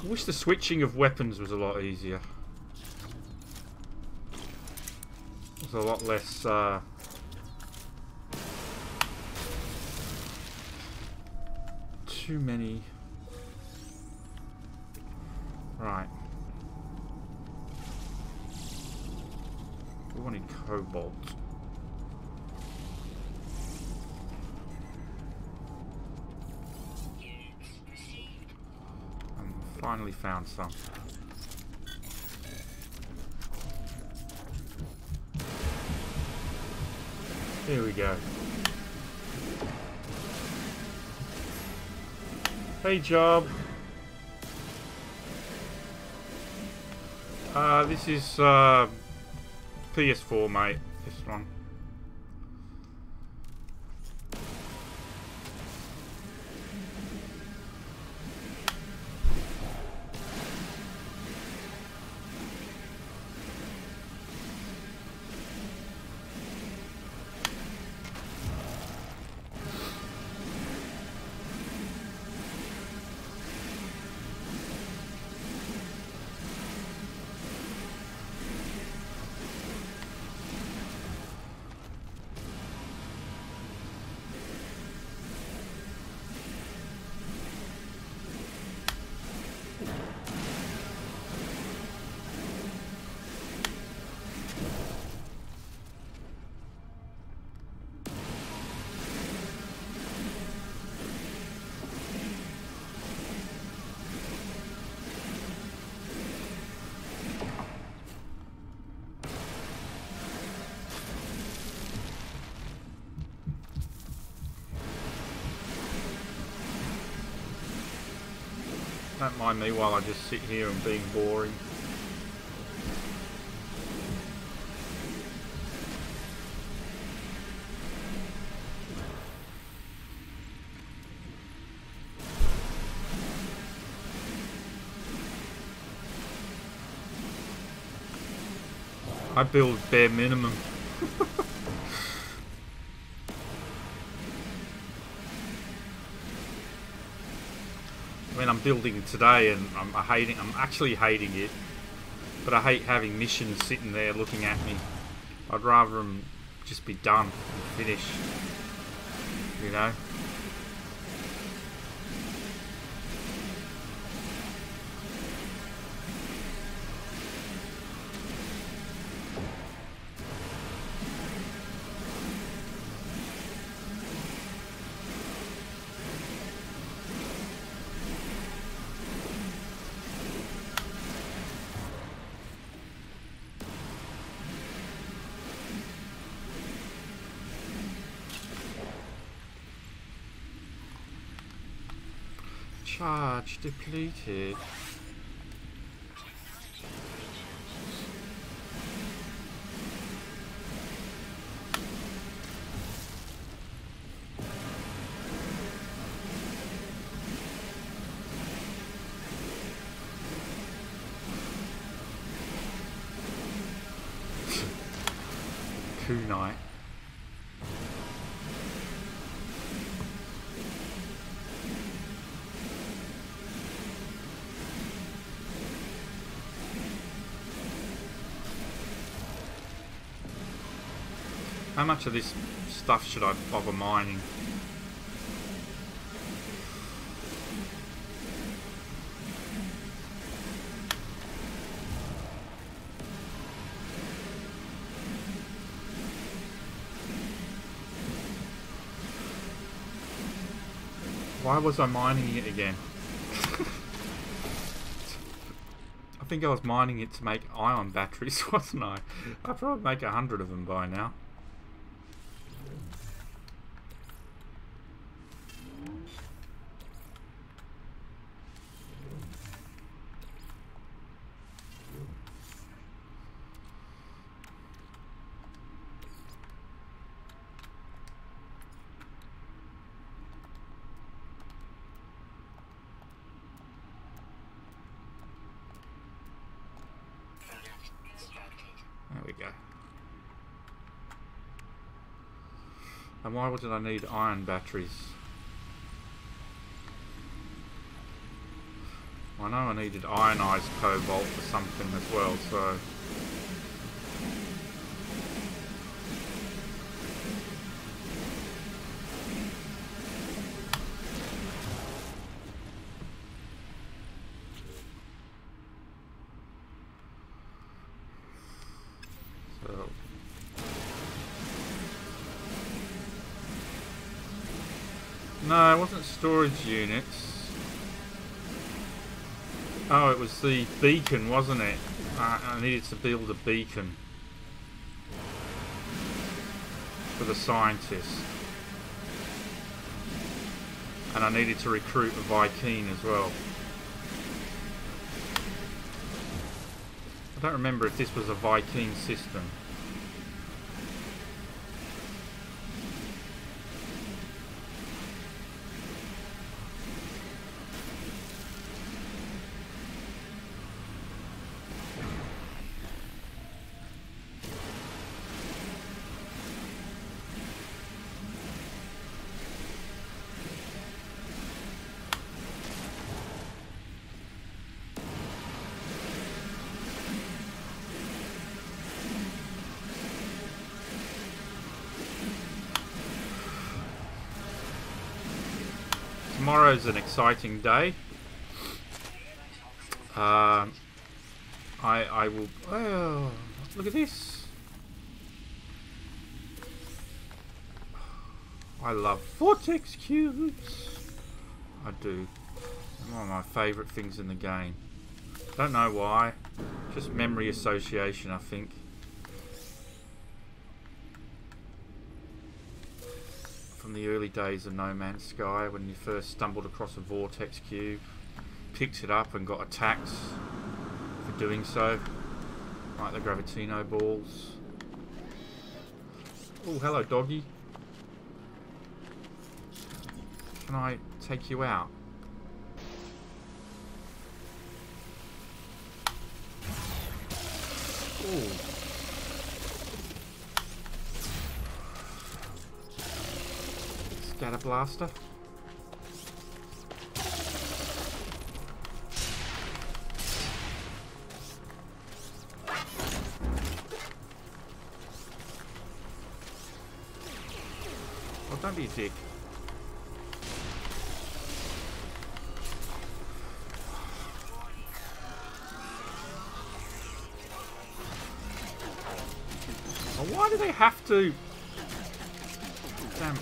I wish the switching of weapons was a lot easier. It was a lot less, too many... Right. We wanted cobalt. Finally found some. Here we go. Hey, job. This is PS4, mate. This one. Don't mind me while I just sit here and being boring. I build bare minimum. I mean, I'm building today, and I'm actually hating it. But I hate having missions sitting there looking at me. I'd rather them just be done and finished. You know? Charge depleted. Kunite. How much of this stuff should I bother mining? Why was I mining it again? I think I was mining it to make ion batteries, wasn't I? I'd probably make 100 of them by now. There we go. And why did I need iron batteries? I know I needed ionized cobalt for something as well, so... No, it wasn't storage units. Oh, it was the beacon, wasn't it? I needed to build a beacon for the scientists. And I needed to recruit a Viking as well. I don't remember if this was a Viking system. Tomorrow's an exciting day. I will. Oh, look at this! I love vortex cubes. I do. They're one of my favourite things in the game. Don't know why. Just memory association, I think. From the early days of No Man's Sky, when you first stumbled across a vortex cube, picked it up and got attacked for doing so, like the Gravitino balls. Oh, hello doggy. Can I take you out? Ooh. Scatter blaster. Oh, don't be a dick. Oh, why do they have to? Damn.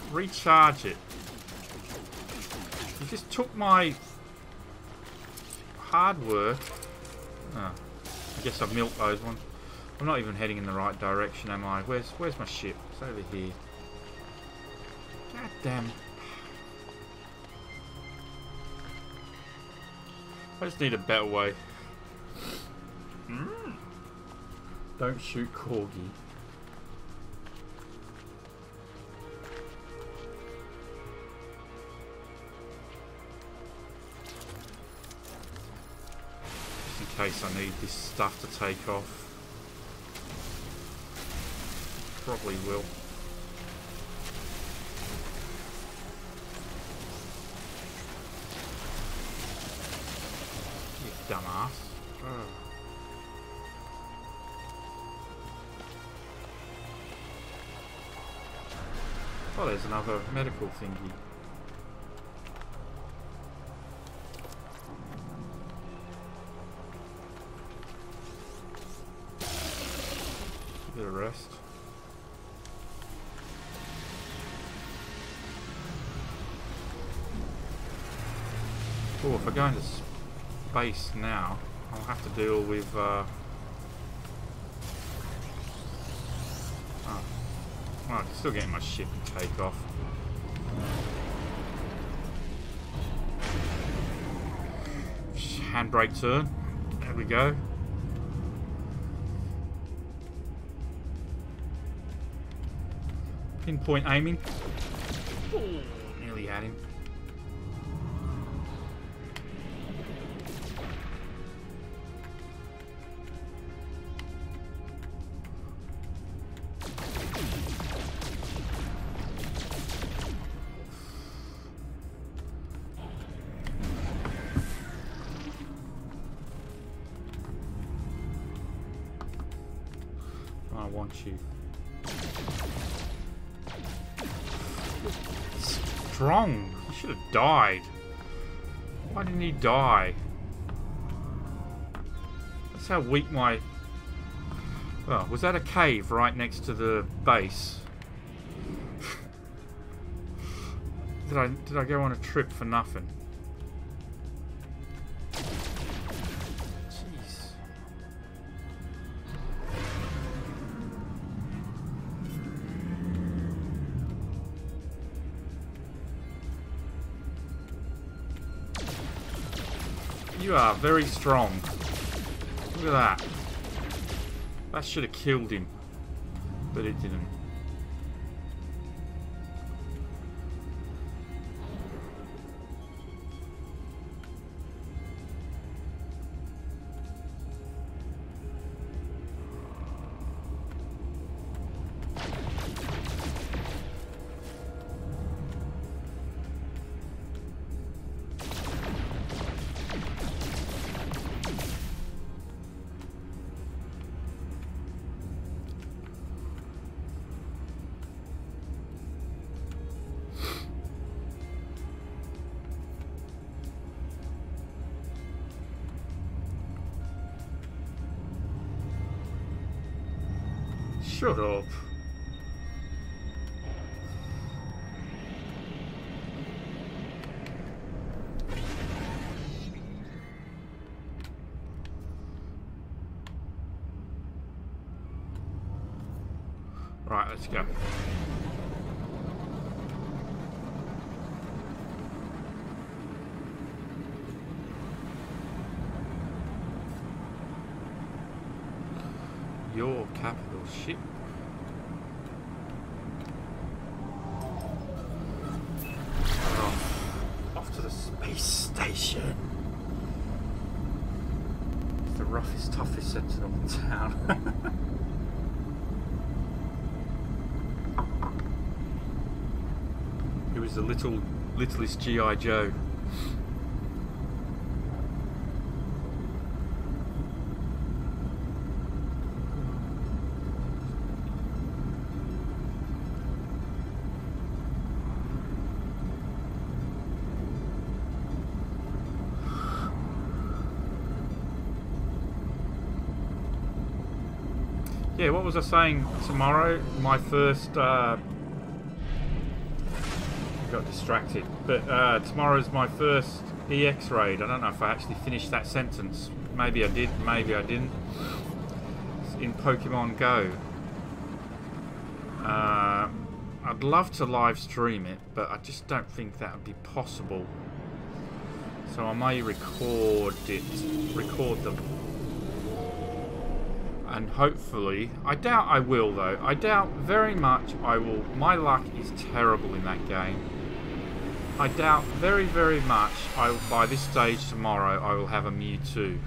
Recharge it. You just took my hard work. Oh, I guess I've milked those ones. I'm not even heading in the right direction, am I? Where's my ship? It's over here. God damn. I just need a better way. Don't shoot Corgi. Just in case I need this stuff to take off. Probably will. You dumbass. Ugh. Oh, there's another medical thingy. Bit of rest. Oh, if I go into space now, I'll have to deal with. Oh, I'm still getting my ship and take off. Handbrake turn. There we go. Pinpoint aiming. Ooh, nearly had him. I want you. Strong. He should have died. Why didn't he die? That's how weak my... Well, was that a cave right next to the base? Did I go on a trip for nothing? Jeez. You are very strong. Look at that. That should have killed him, but it didn't. Shut up. Right, let's go. Your capital ship. Off to the space station. It's the roughest, toughest sentinel in town. He was the littlest G.I. Joe. Yeah, what was I saying? Tomorrow, my first... got distracted. But tomorrow's my first EX raid. I don't know if I actually finished that sentence. Maybe I did, maybe I didn't. It's in Pokemon Go. I'd love to live stream it, but I just don't think that would be possible. So I may record them. And hopefully, I doubt I will though. I doubt very much I will. My luck is terrible in that game. I doubt very, very much by this stage tomorrow I will have a Mewtwo.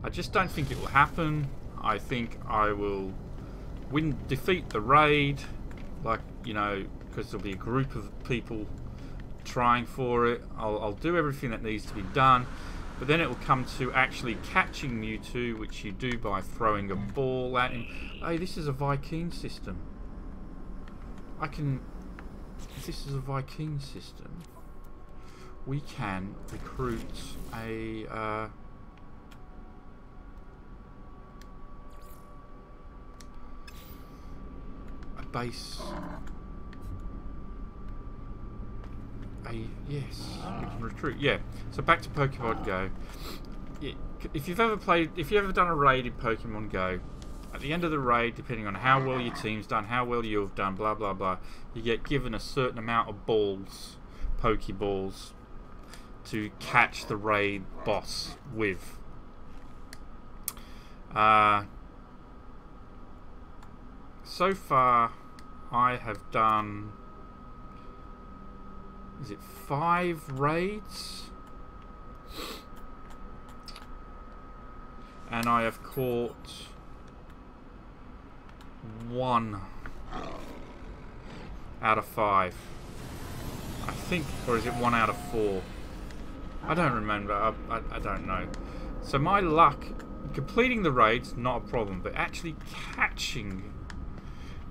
I just don't think it will happen. I think I will defeat the raid, like, you know, because there'll be a group of people trying for it. I'll do everything that needs to be done. But then it will come to actually catching Mewtwo, which you do by throwing a ball at him. Hey, this is a Viking system. If this is a Viking system, we can recruit a base. Yes, we can recruit. Yeah. So back to Pokemon Go. If you've ever done a raid in Pokemon Go, at the end of the raid, depending on how well your team's done, how well you've done, blah blah blah, you get given a certain amount of balls, Pokeballs, to catch the raid boss with. So far, I have done. Is it 5 raids? And I have caught 1 out of 5. I think, or is it 1 out of 4? I don't remember. I don't know. So my luck, completing the raids, not a problem, but actually catching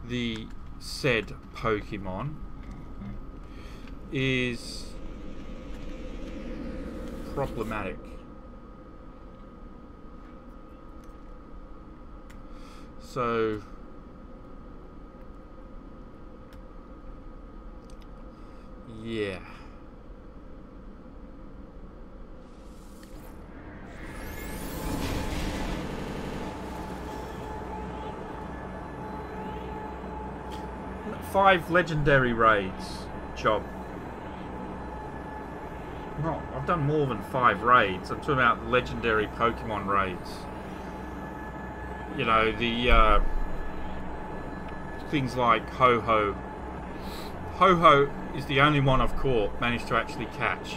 the said Pokemon is problematic. So yeah. Five legendary raids job. No, I've done more than 5 raids. I'm talking about legendary Pokemon raids. You know, the things like Ho-Ho. Ho-Ho is the only one I've caught, managed to actually catch.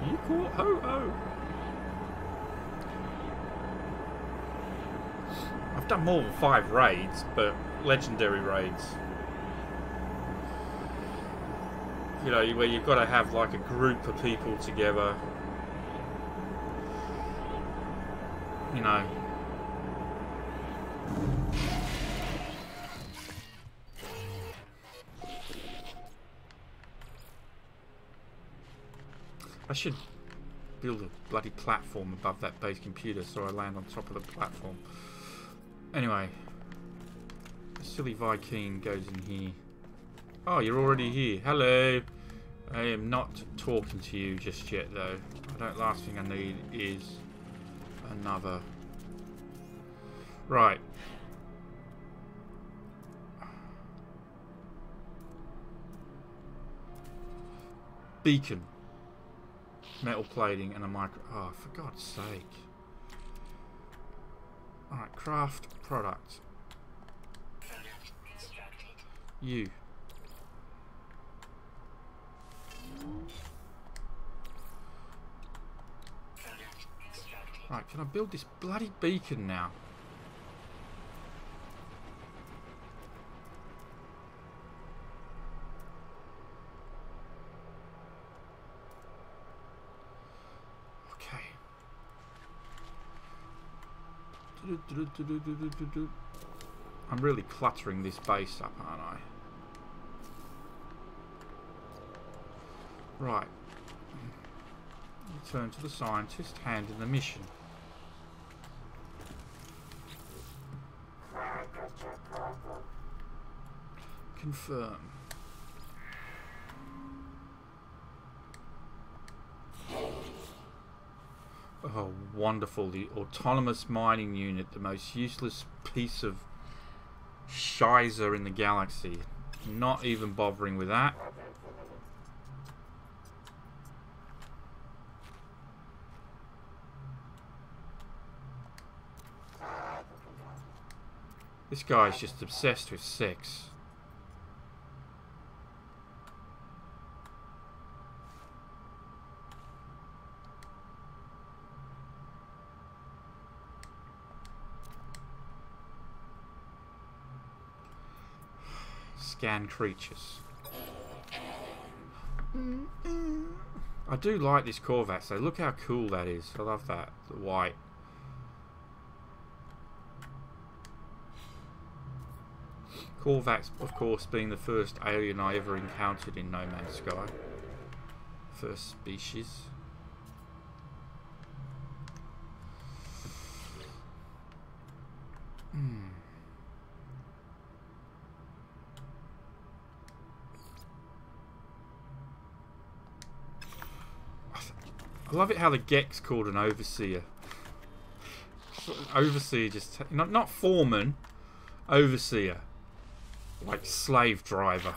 You caught Ho-Ho? I've done more than 5 raids, but legendary raids. You know, where you've got to have like a group of people together. You know. I should build a bloody platform above that base computer so I land on top of the platform. Anyway, the silly Viking goes in here. Oh, you're already here. Hello. I am not talking to you just yet, though. Last thing I need is another. Right. Beacon. Metal plating and a micro. Oh, for God's sake. Alright, craft product. Product constructed. You. Product constructed. Right, can I build this bloody beacon now? Okay. I'm really cluttering this base up, aren't I? Right. Return to the scientist, hand in the mission. Confirm. Oh, wonderful. The autonomous mining unit, the most useless piece of shizer in the galaxy. Not even bothering with that. This guy's just obsessed with sex. Scan creatures. I do like this Corvax though. Look how cool that is. I love that. The white. Corvax, of course, being the first alien I ever encountered in No Man's Sky. First species. I love it how the Gek's called an overseer. Overseer just... Not foreman. Overseer. Like slave driver.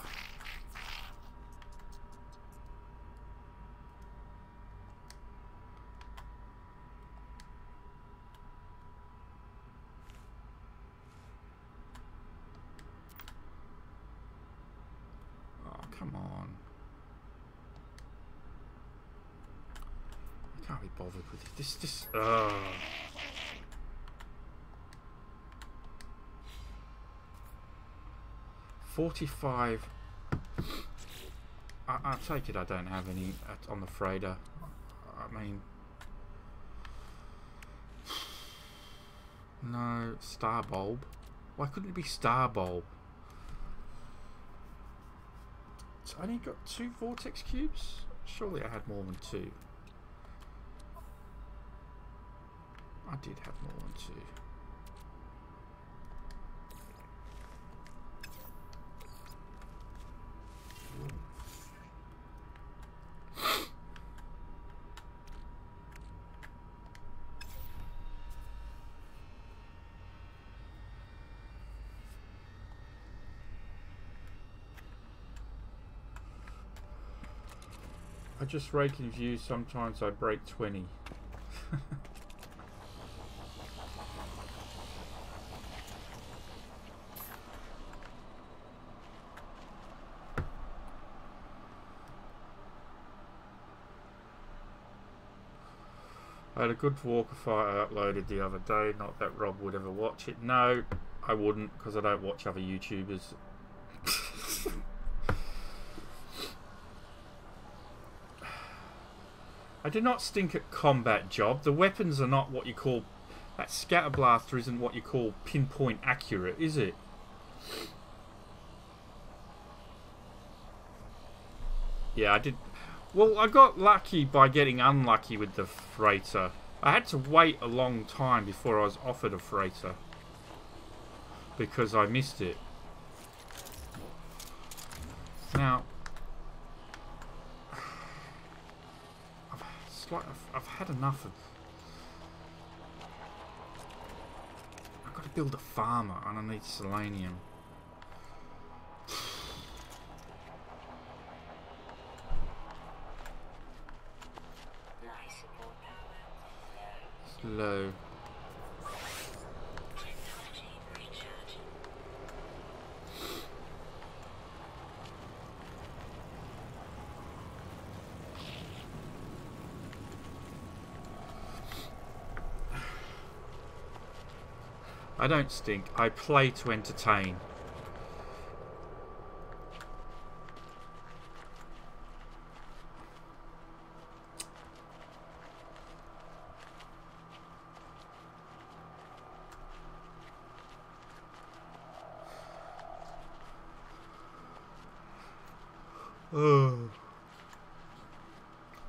Oh, come on. I can't be bothered with it. This 45. I take it I don't have any on the freighter. I mean, no. Star bulb. Why couldn't it be star bulb? It's only got 2 vortex cubes. Surely I had more than 2. I did have more than 2. I just rake in views, sometimes I break 20. I had a good Walker fight I uploaded the other day. Not that Rob would ever watch it. No, I wouldn't, because I don't watch other YouTubers. I do not stink at combat job. The weapons are not what you call... That scatter blaster isn't what you call pinpoint accurate, is it? Yeah, I did... Well, I got lucky by getting unlucky with the freighter. I had to wait a long time before I was offered a freighter. Because I missed it. Now... I've had enough of... I've got to build a farmer and I need selenium. Slow. I don't stink. I play to entertain.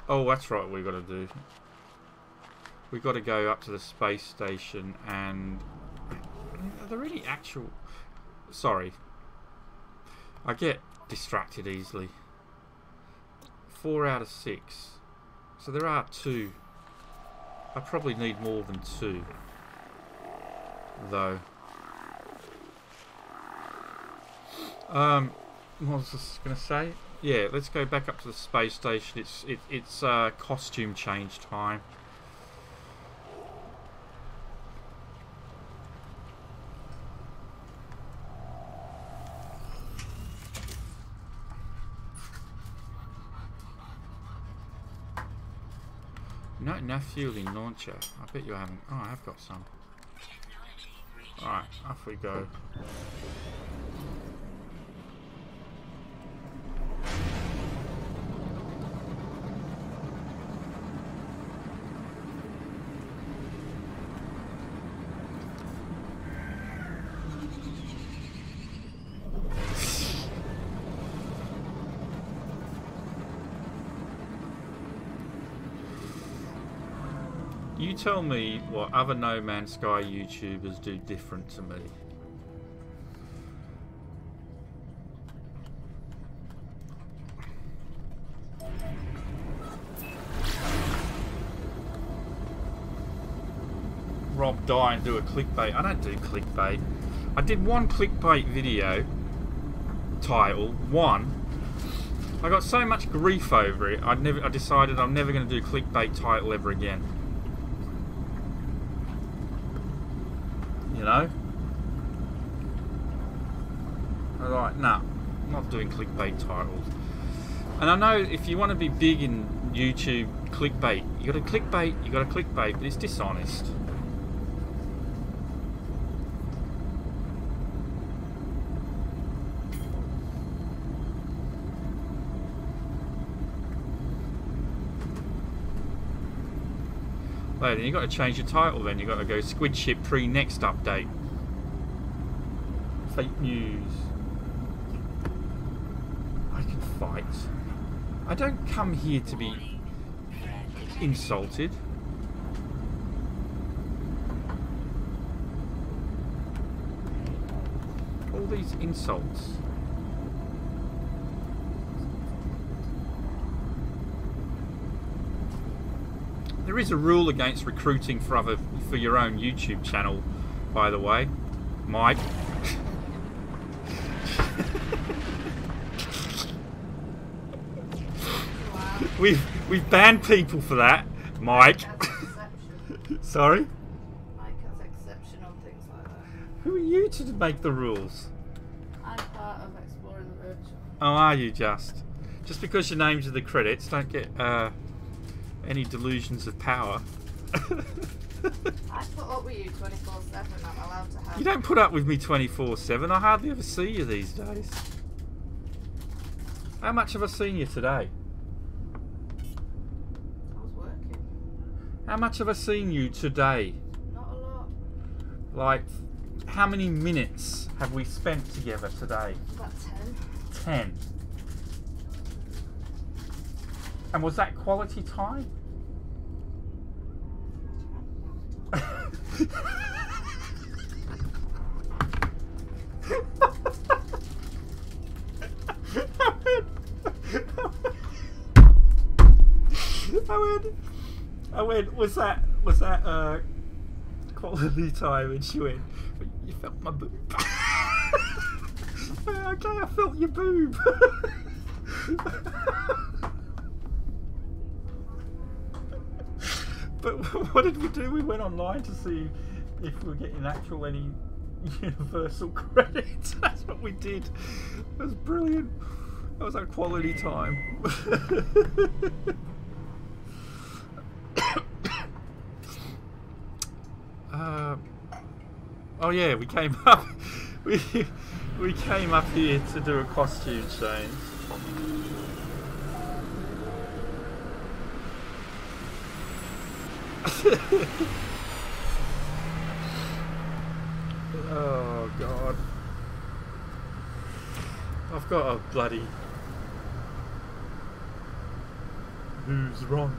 Oh, that's right, we got to do. We got to go up to the space station and... Are there any actual... Sorry. I get distracted easily. 4 out of 6. So there are 2. I probably need more than 2, though. What was I going to say? Yeah, let's go back up to the space station. It's costume change time. No fuel in launcher. I bet you haven't. Oh, I have got some. Alright, off we go. You tell me what other No Man's Sky YouTubers do different to me. Rob, die and do a clickbait. I don't do clickbait. I did one clickbait video title, one. I got so much grief over it. I decided I'm never going to do a clickbait title ever again. You know? I'm like, nah, I'm not doing clickbait titles. And I know if you want to be big in YouTube clickbait, you got to clickbait, but it's dishonest. Wait, then you got to change your title. Then you got to go Squid Ship pre-next update. Fake news. I can fight. I don't come here to be insulted. All these insults. There is a rule against recruiting for your own YouTube channel, by the way, Mike. Wow. We've banned people for that, Mike. Sorry? Mike has exception on things like that. Who are you to make the rules? I'm part of Exploring the Virtual. Oh, are you just? Just because your name's in the credits, don't get any delusions of power. I put up with you 24/7. I'm allowed to have. You don't put up with me 24/7. I hardly ever see you these days. How much have I seen you today? I was working. How much have I seen you today? Not a lot. Like, how many minutes have we spent together today? About 10. 10. And was that quality time? I went, was that quality time? And she went, you felt my boob. Okay, I felt your boob. But what did we do? We went online to see if we were getting any universal credits. That's what we did. That was brilliant. That was our quality time. Oh yeah, we came up. We came up here to do a costume change. Oh God, I've got a bloody who's wrong.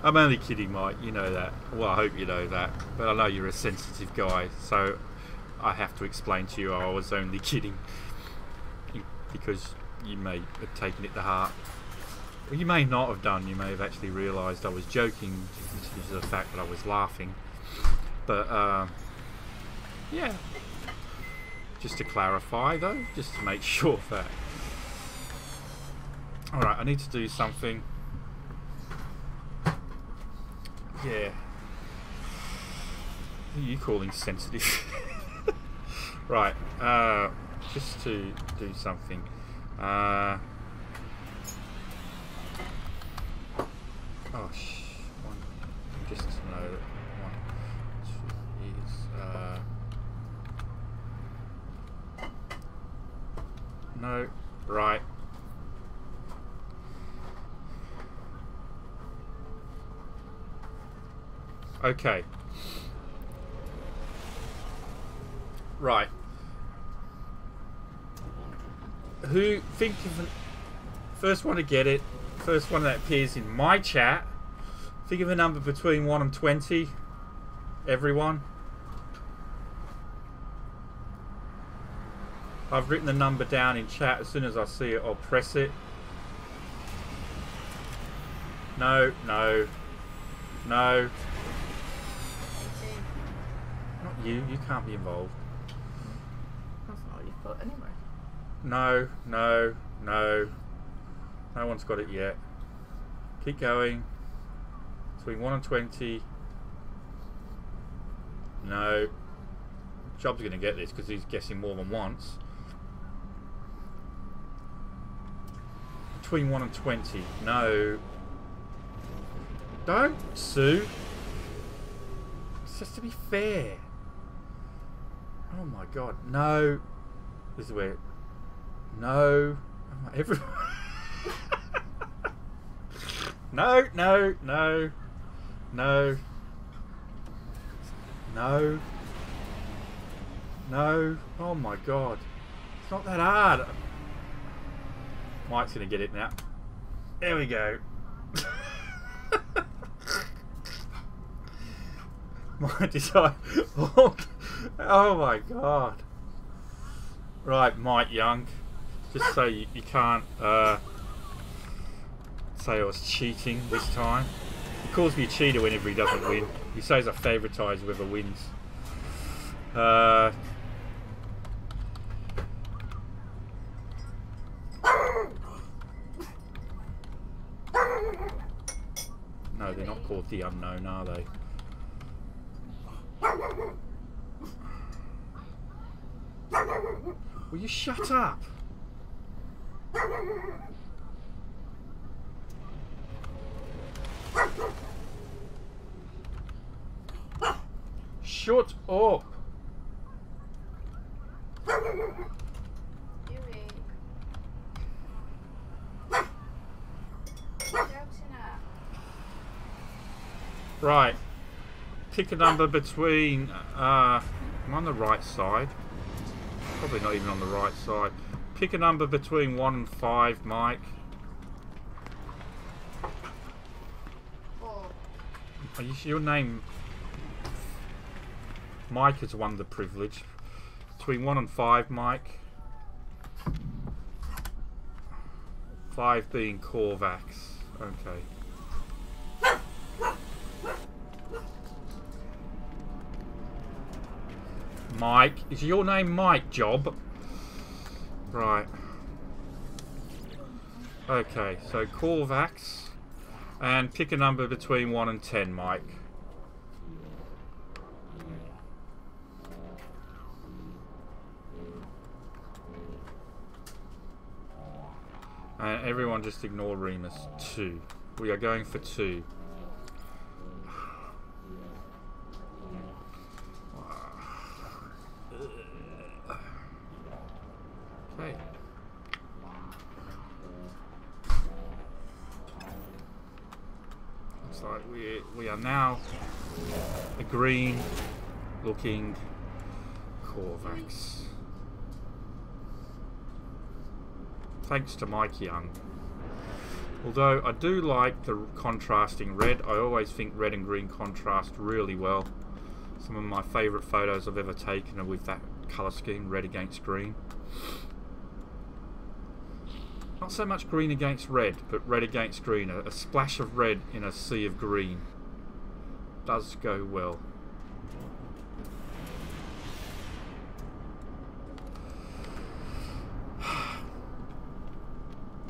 I'm only kidding, Mike, you know that. Well, I hope you know that, but I know you're a sensitive guy, so I have to explain to you I was only kidding. because you may have taken it to heart. Well, you may not have done. You may have actually realised I was joking due to the fact that I was laughing. But, yeah. Just to clarify, though, just to make sure that... Alright, I need to do something. Yeah. What are you calling sensitive? Right, just to do something. Just to know that 1 is no, right. Okay. Right. Who think of the first one to get it? First one that appears in my chat. Think of a number between 1 and 20. Everyone. I've written the number down in chat. As soon as I see it, I'll press it. No, no, no. Not you. You can't be involved. That's not what you put anyway. No, no, no. No one's got it yet. Keep going. Between 1 and 20. No. Job's going to get this because he's guessing more than once. Between 1 and 20. No. Don't sue. It's just to be fair. Oh my god. No. This is where... No. Everyone... No, no, no. No. No. No. Oh my god. It's not that hard. Mike's going to get it now. There we go. My desire. Oh my god. Right, Mike Young. Just so you can't say I was cheating this time. He calls me a cheater whenever he doesn't win. He says I favoritise whoever wins. No, they're not called the unknown, are they? Will you shut up? Shut up! Right. Pick a number between... I'm on the right side. Probably not even on the right side. Pick a number between 1 and 5, Mike. 4. Are you sure your name... Mike has won the privilege. Between 1 and 5, Mike. 5 being Corvax. Okay. Mike. Is your name Mike, Job? Right. Okay, so Corvax. And pick a number between 1 and 10, Mike. And everyone just ignore Remus. 2. We are going for 2. Okay. Looks like we are now a green looking Corvax. Thanks to Mike Young. Although I do like the contrasting red. I always think red and green contrast really well. Some of my favourite photos I've ever taken are with that colour scheme, red against green. Not so much green against red, but red against green. A splash of red in a sea of green does go well.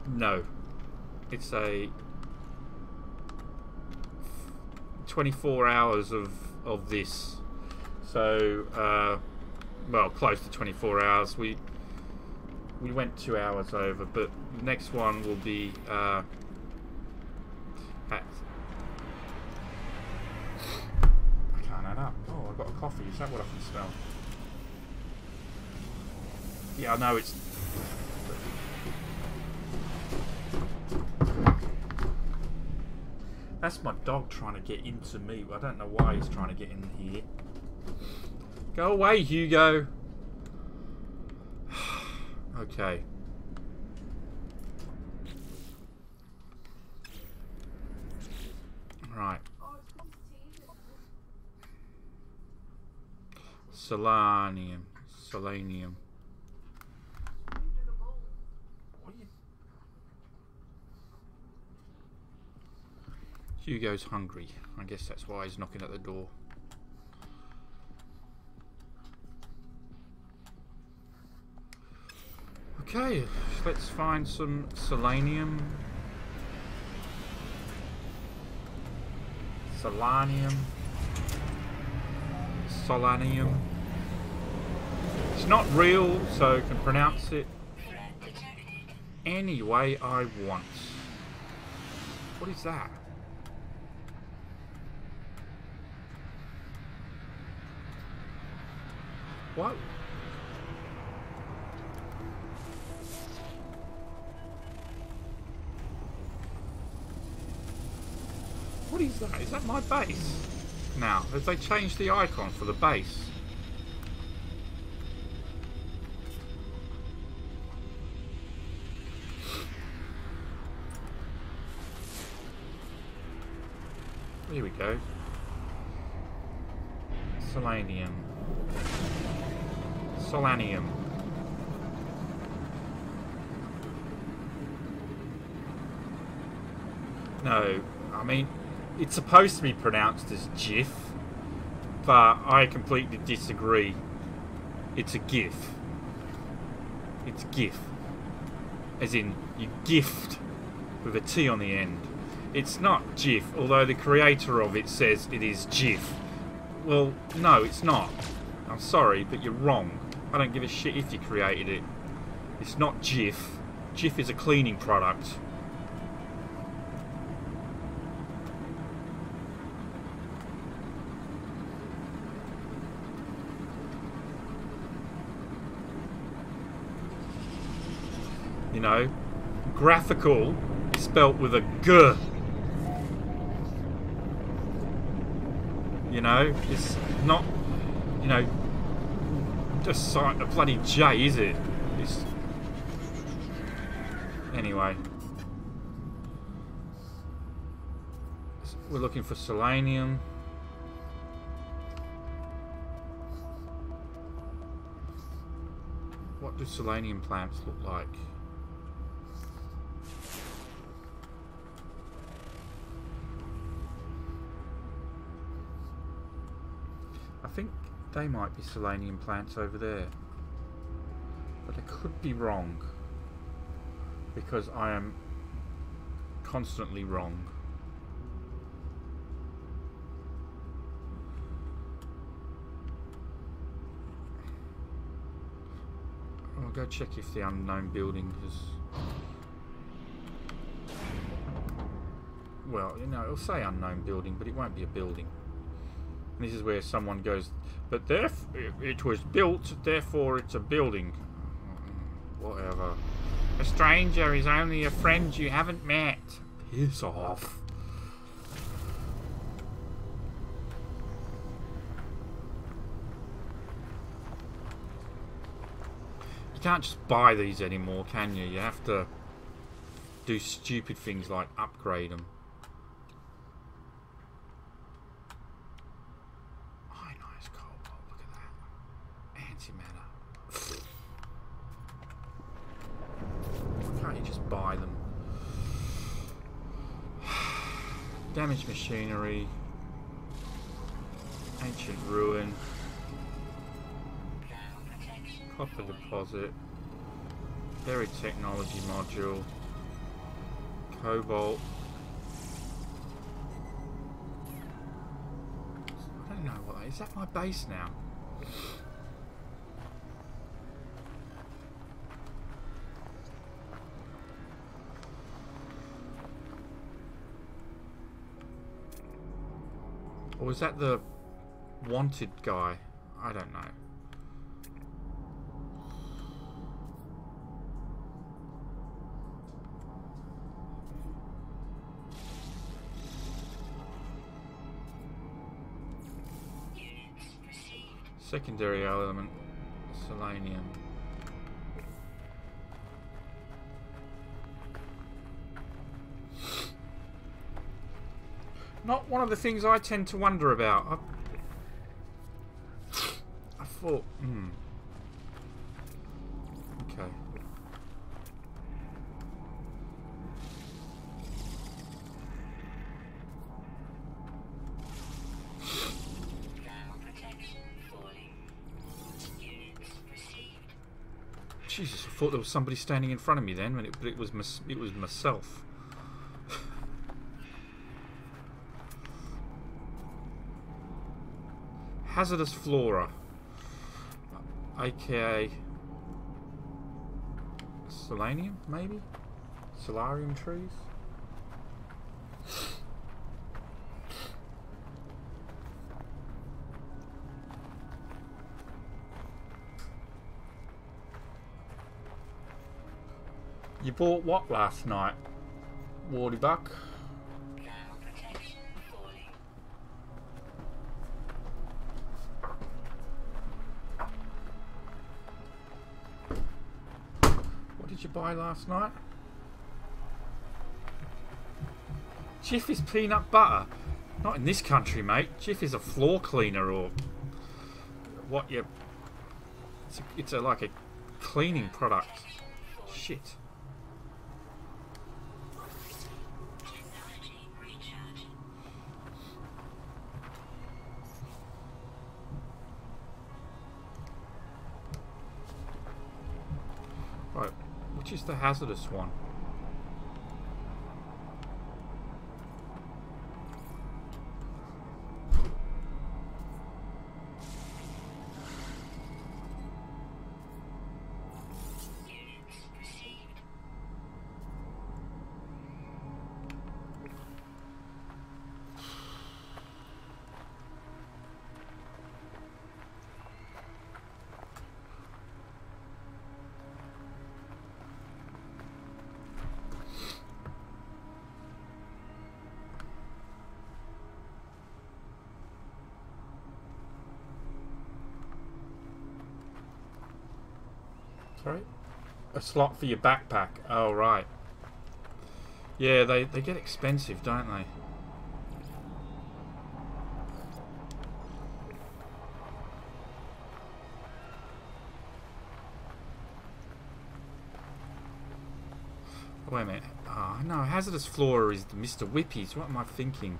No. It's a 24 hours of this. So, well, close to 24 hours. We went 2 hours over, but the next one will be at... I can't add up. Oh, I've got a coffee. Is that what I can smell? Yeah, I know it's... That's my dog trying to get into me. I don't know why he's trying to get in here. Go away, Hugo. Okay. Right. Selenium. Selenium. Hugo's hungry. I guess that's why he's knocking at the door. Okay, let's find some selenium. Selenium. Selenium. It's not real, so I can pronounce it any way I want. What is that? What? What is that? Is that my base? Now, have they changed the icon for the base? Here we go. Selenium. Selenium. No, I mean, it's supposed to be pronounced as GIF, but I completely disagree. It's a GIF. It's GIF. As in, you gift with a T on the end. It's not GIF, although the creator of it says it is GIF. Well, no, it's not. I'm sorry, but you're wrong. I don't give a shit if you created it. It's not GIF. GIF is a cleaning product. You know, graphical is spelt with a G. You know, it's not, you know, just a bloody J, is it? It's... Anyway. We're looking for selenium. What do selenium plants look like? I think they might be selenium plants over there, but I could be wrong, because I am constantly wrong. I'll go check if the unknown building has... Well, you know, it'll say unknown building, but it won't be a building. And this is where someone goes, but it was built, therefore it's a building. Whatever. A stranger is only a friend you haven't met. Piss off. You can't just buy these anymore, can you? You have to do stupid things like upgrade them. Antimatter. Why can't you just buy them. Damaged machinery. Ancient ruin. Copper deposit. Buried technology module. Cobalt. I don't know what. Is that my base now? Or was that the wanted guy? I don't know. Secondary element, selenium. Not one of the things I tend to wonder about. I thought, okay. Jesus, I thought there was somebody standing in front of me then, but it was myself. Hazardous flora, aka selenium, maybe? Solarium trees? You bought what last night, Wardy Buck? What did you buy last night? Jif is peanut butter. Not in this country, mate. Jif is a floor cleaner or what you... It's like a cleaning product. Shit. Right, which is the hazardous one? Sorry? A slot for your backpack. Oh, right. Yeah, they get expensive, don't they? Wait a minute. Oh, no, hazardous flora is the Mr. Whippies. What am I thinking?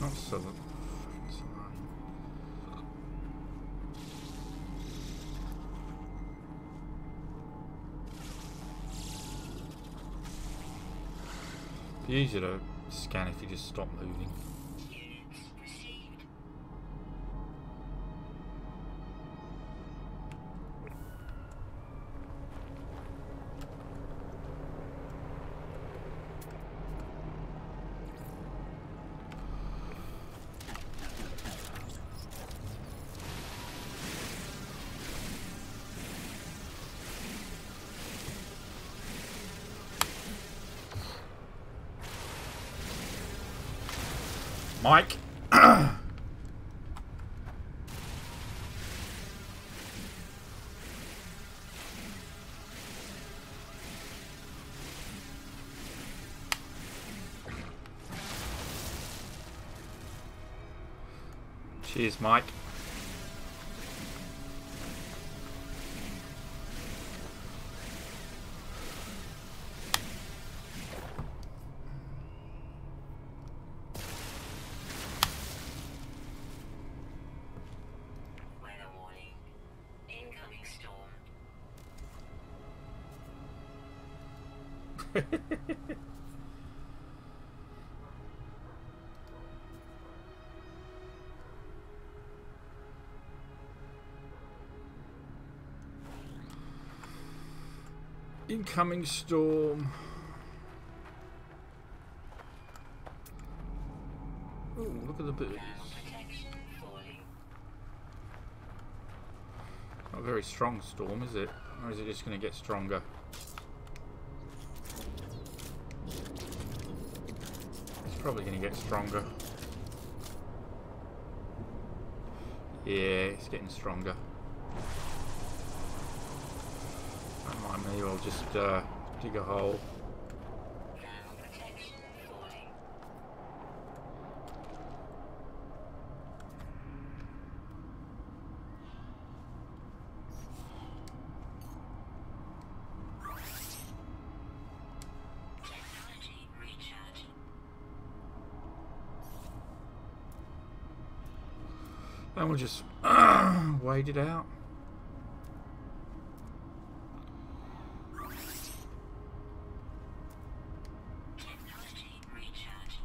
Not so. Be easier to scan if you just stop moving. Mike. Cheers, Mike. Weather warning. Incoming storm. Incoming storm. Ooh, look at the birds. Protection falling. Not a very strong storm, is it? Or is it just going to get stronger? It's probably going to get stronger. Yeah, it's getting stronger. Don't mind me, I'll just dig a hole. Ground protection falling. Technology recharge. And we'll just wait it out. Technology recharge.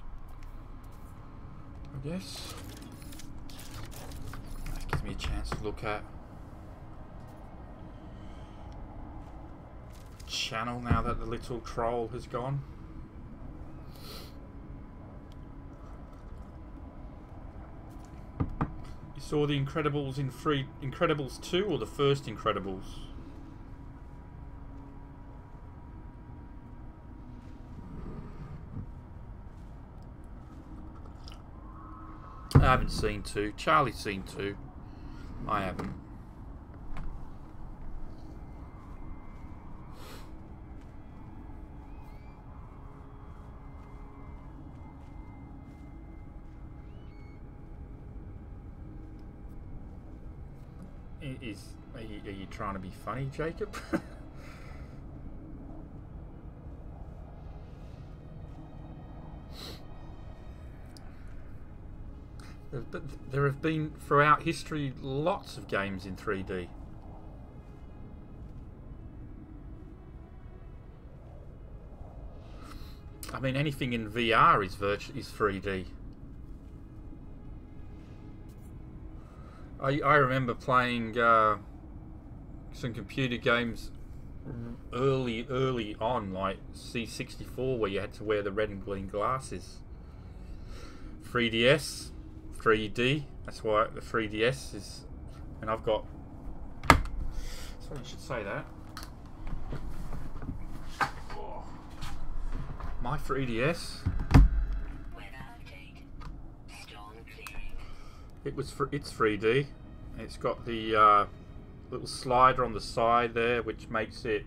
I guess. That gives me a chance to look at channel now that the little troll has gone. You saw the Incredibles in Incredibles 2 or the first Incredibles? I haven't seen 2. Charlie's seen 2. I haven't. Are you trying to be funny, Jacob? There have been, throughout history, lots of games in 3D. I mean, anything in VR is 3D. I remember playing some computer games early on, like C64, where you had to wear the red and green glasses. 3DS, 3D. That's why the 3DS is, and I've got. Sorry, I should say that. Oh. My 3DS. Weather update. Storm clearing. It's 3D. It's got the little slider on the side there, which makes it.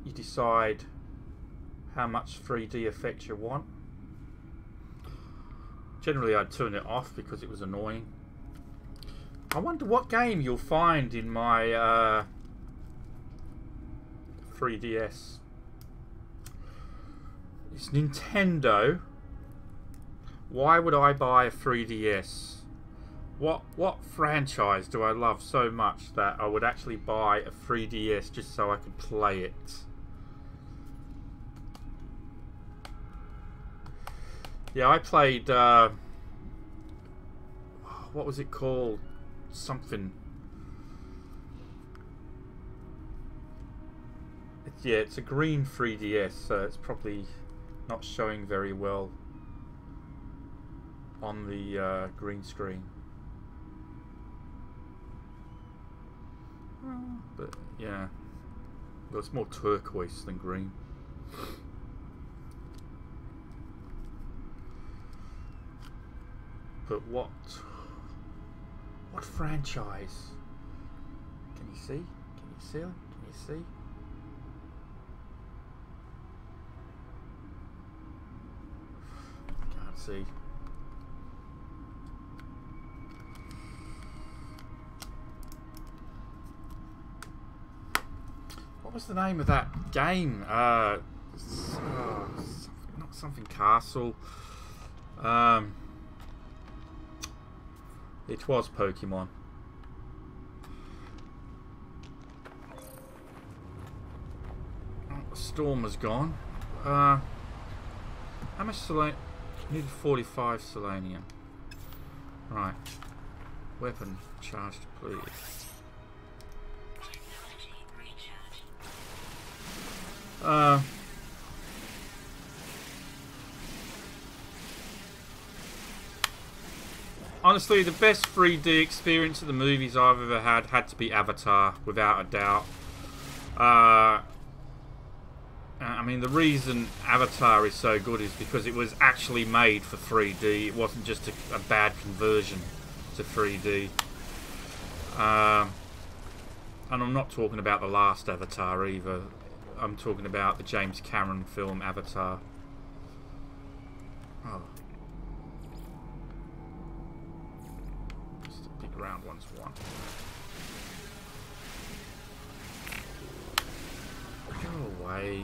You decide how much 3D effect you want. Generally, I'd turn it off because it was annoying. I wonder what game you'll find in my 3DS. It's Nintendo. Why would I buy a 3DS? What franchise do I love so much that I would actually buy a 3DS just so I could play it? Yeah, I played, what was it called? Something. Yeah, it's a green 3DS, so it's probably not showing very well on the green screen. But, yeah. Well, it's more turquoise than green. But what franchise? Can you see? Can you see? Can you see? Can't see. was the name of that game? Not something Castle. It was Pokemon. Oh, the storm was gone. How much selenium? Needed 45 selenium. Right. Weapon charged, please. Honestly, the best 3D experience of the movies I've ever had to be Avatar, without a doubt. I mean, the reason Avatar is so good is because it was actually made for 3D. It wasn't just a bad conversion to 3D. And I'm not talking about the last Avatar either. I'm talking about the James Cameron film Avatar. Oh. Just the big round one's one. Go away.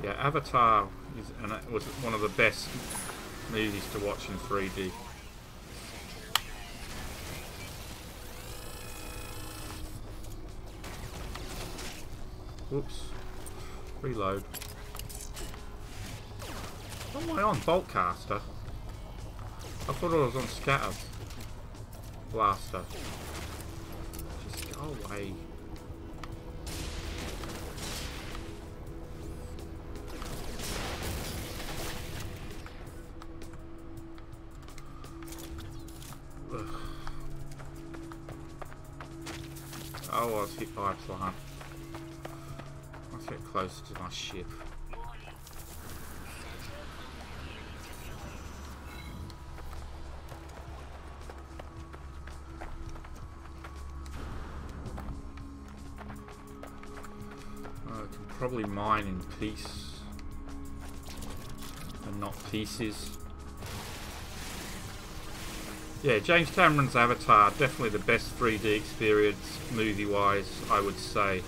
Yeah, Avatar was one of the best movies to watch in 3D. Whoops. Reload. What am I on? Boltcaster? I thought I was on Scatter Blaster. Just go away. Ugh. Oh, I was hit by a plant. Let's get close to my ship. I can probably mine in peace and not pieces. Yeah, James Cameron's Avatar, definitely the best 3D experience movie-wise, I would say.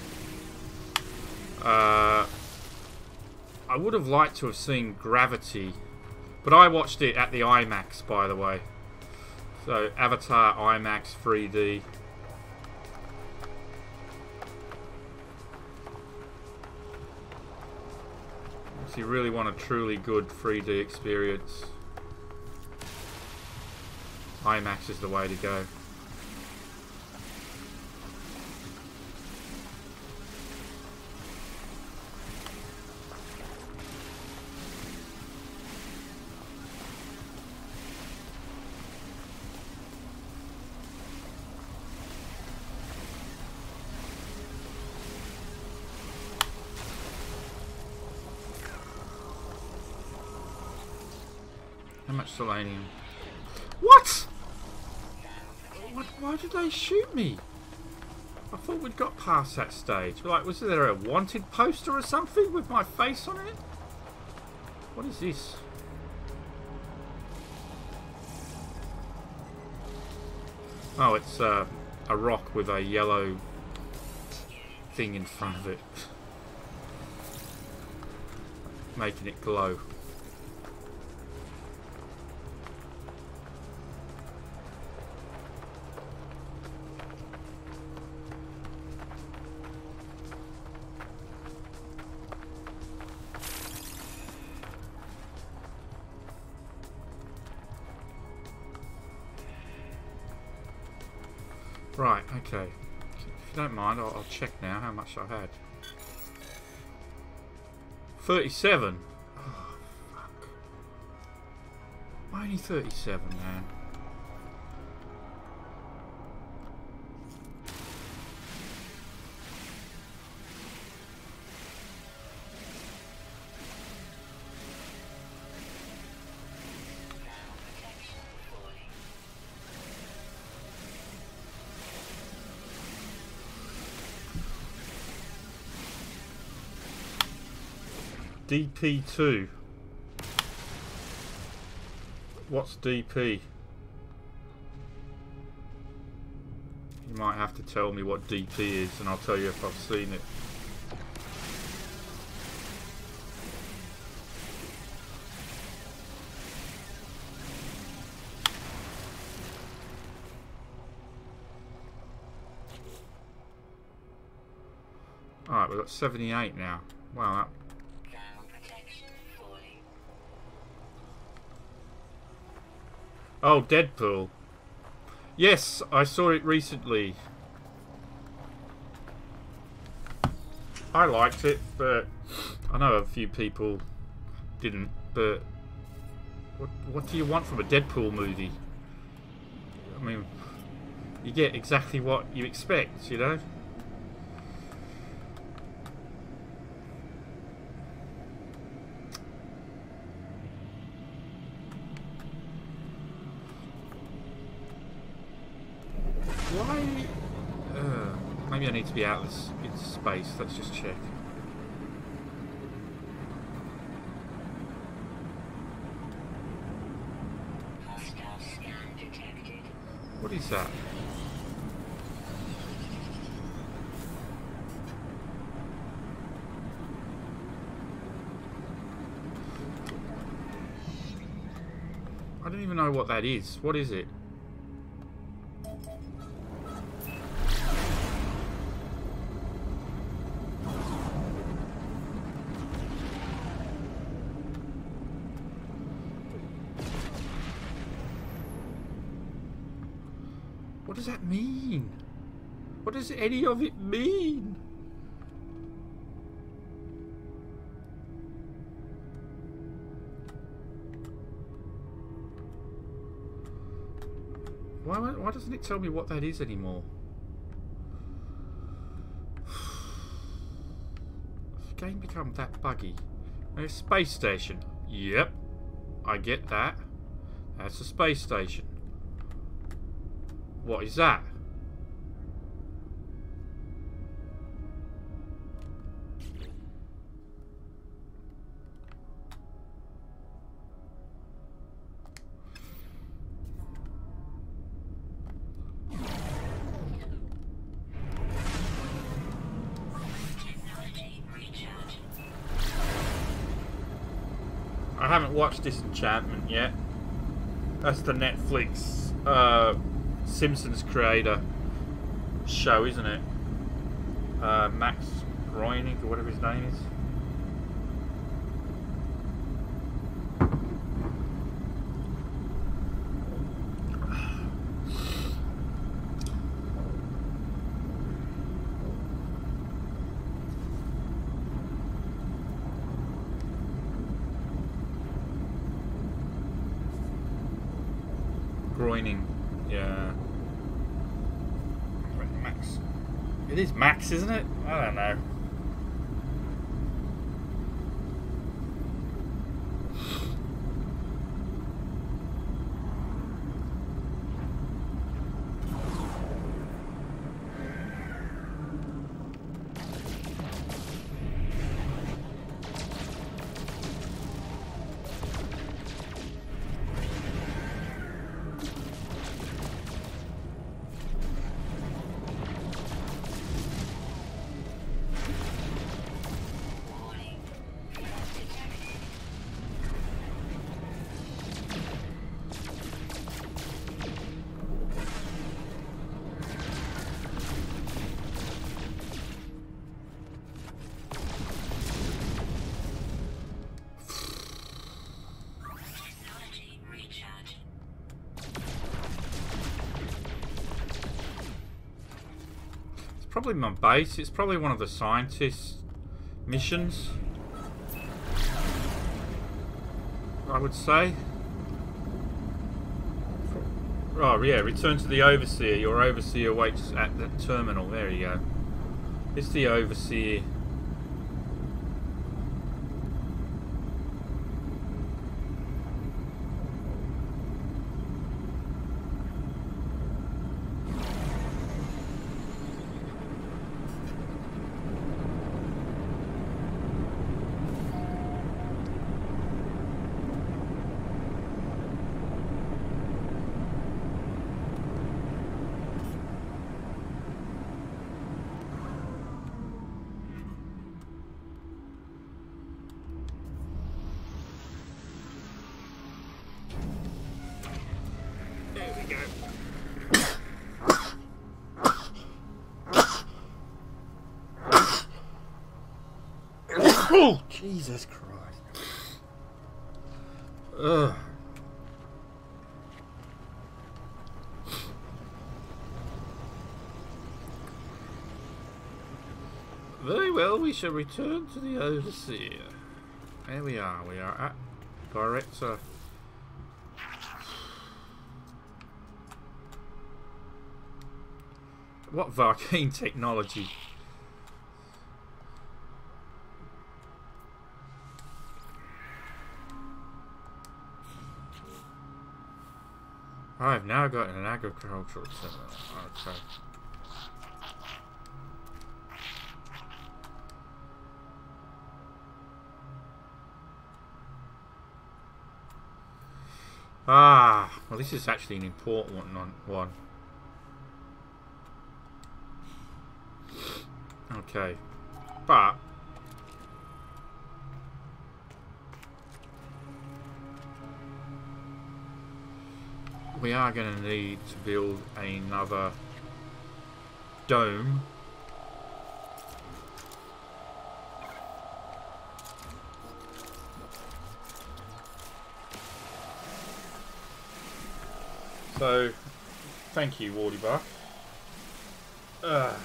I would have liked to have seen Gravity, but I watched it at the IMAX, by the way. So, Avatar IMAX 3D. If you really want a truly good 3D experience, IMAX is the way to go. How much selenium? What? Why did they shoot me? I thought we'd got past that stage. Like, was there a wanted poster or something with my face on it? What is this? Oh, it's a rock with a yellow thing in front of it. Making it glow. Right, okay. If you don't mind, I'll check now how much I had. 37? Oh, fuck. Why only 37, man? DP2. What's DP? You might have to tell me what DP is, and I'll tell you if I've seen it. Alright, we've got 78 now. Wow, oh, Deadpool. Yes, I saw it recently. I liked it, but I know a few people didn't. But what do you want from a Deadpool movie? I mean, you get exactly what you expect, you know? Why? Maybe I need to be out in space. Let's just check. Hostile scan detected. What is that? I don't even know what that is. What is it? What does that mean? What does any of it mean? Why doesn't it tell me what that is anymore? The game become that buggy. A space station. Yep, I get that. That's a space station. What is that? Technology recharge. I haven't watched Disenchantment yet. That's the Netflix Simpsons creator show, isn't it? Max Groening or whatever his name is. Groening, yeah. Max. It is Max, isn't it? I don't know. Probably my base. It's probably one of the scientist missions, I would say. Oh yeah, return to the Overseer. Your Overseer waits at the terminal. There you go. It's the Overseer. There we go. Oh, Jesus Christ. Ugh. Very well, we shall return to the Overseer. There we are at Director. What Varkine technology? I've now got an agricultural center. Okay. Ah, well, this is actually an important one. Okay, but we are going to need to build another dome. So, thank you, Wardy Buck. How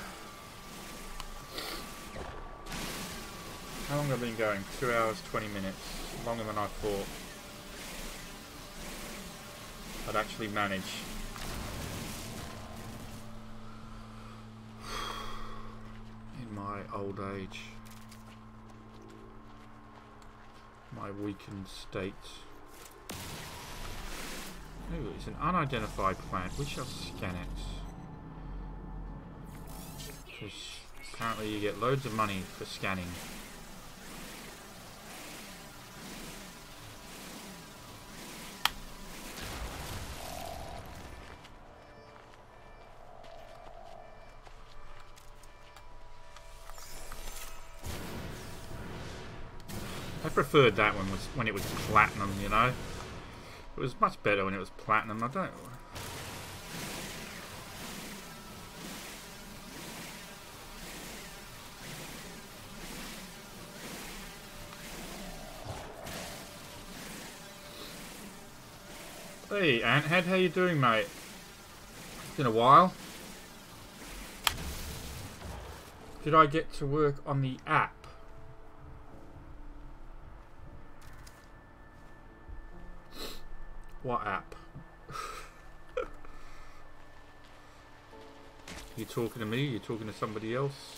long have I been going? 2 hours, 20 minutes. Longer than I thought I'd actually manage. In my old age. My weakened state. Ooh, it's an unidentified plant. We shall scan it. Because apparently you get loads of money for scanning. I preferred that one when it was platinum, you know. It was much better when it was platinum. I don't. Hey, Anthead, how you doing, mate? It's been a while. Did I get to work on the app? What app? You talking to me? You talking to somebody else?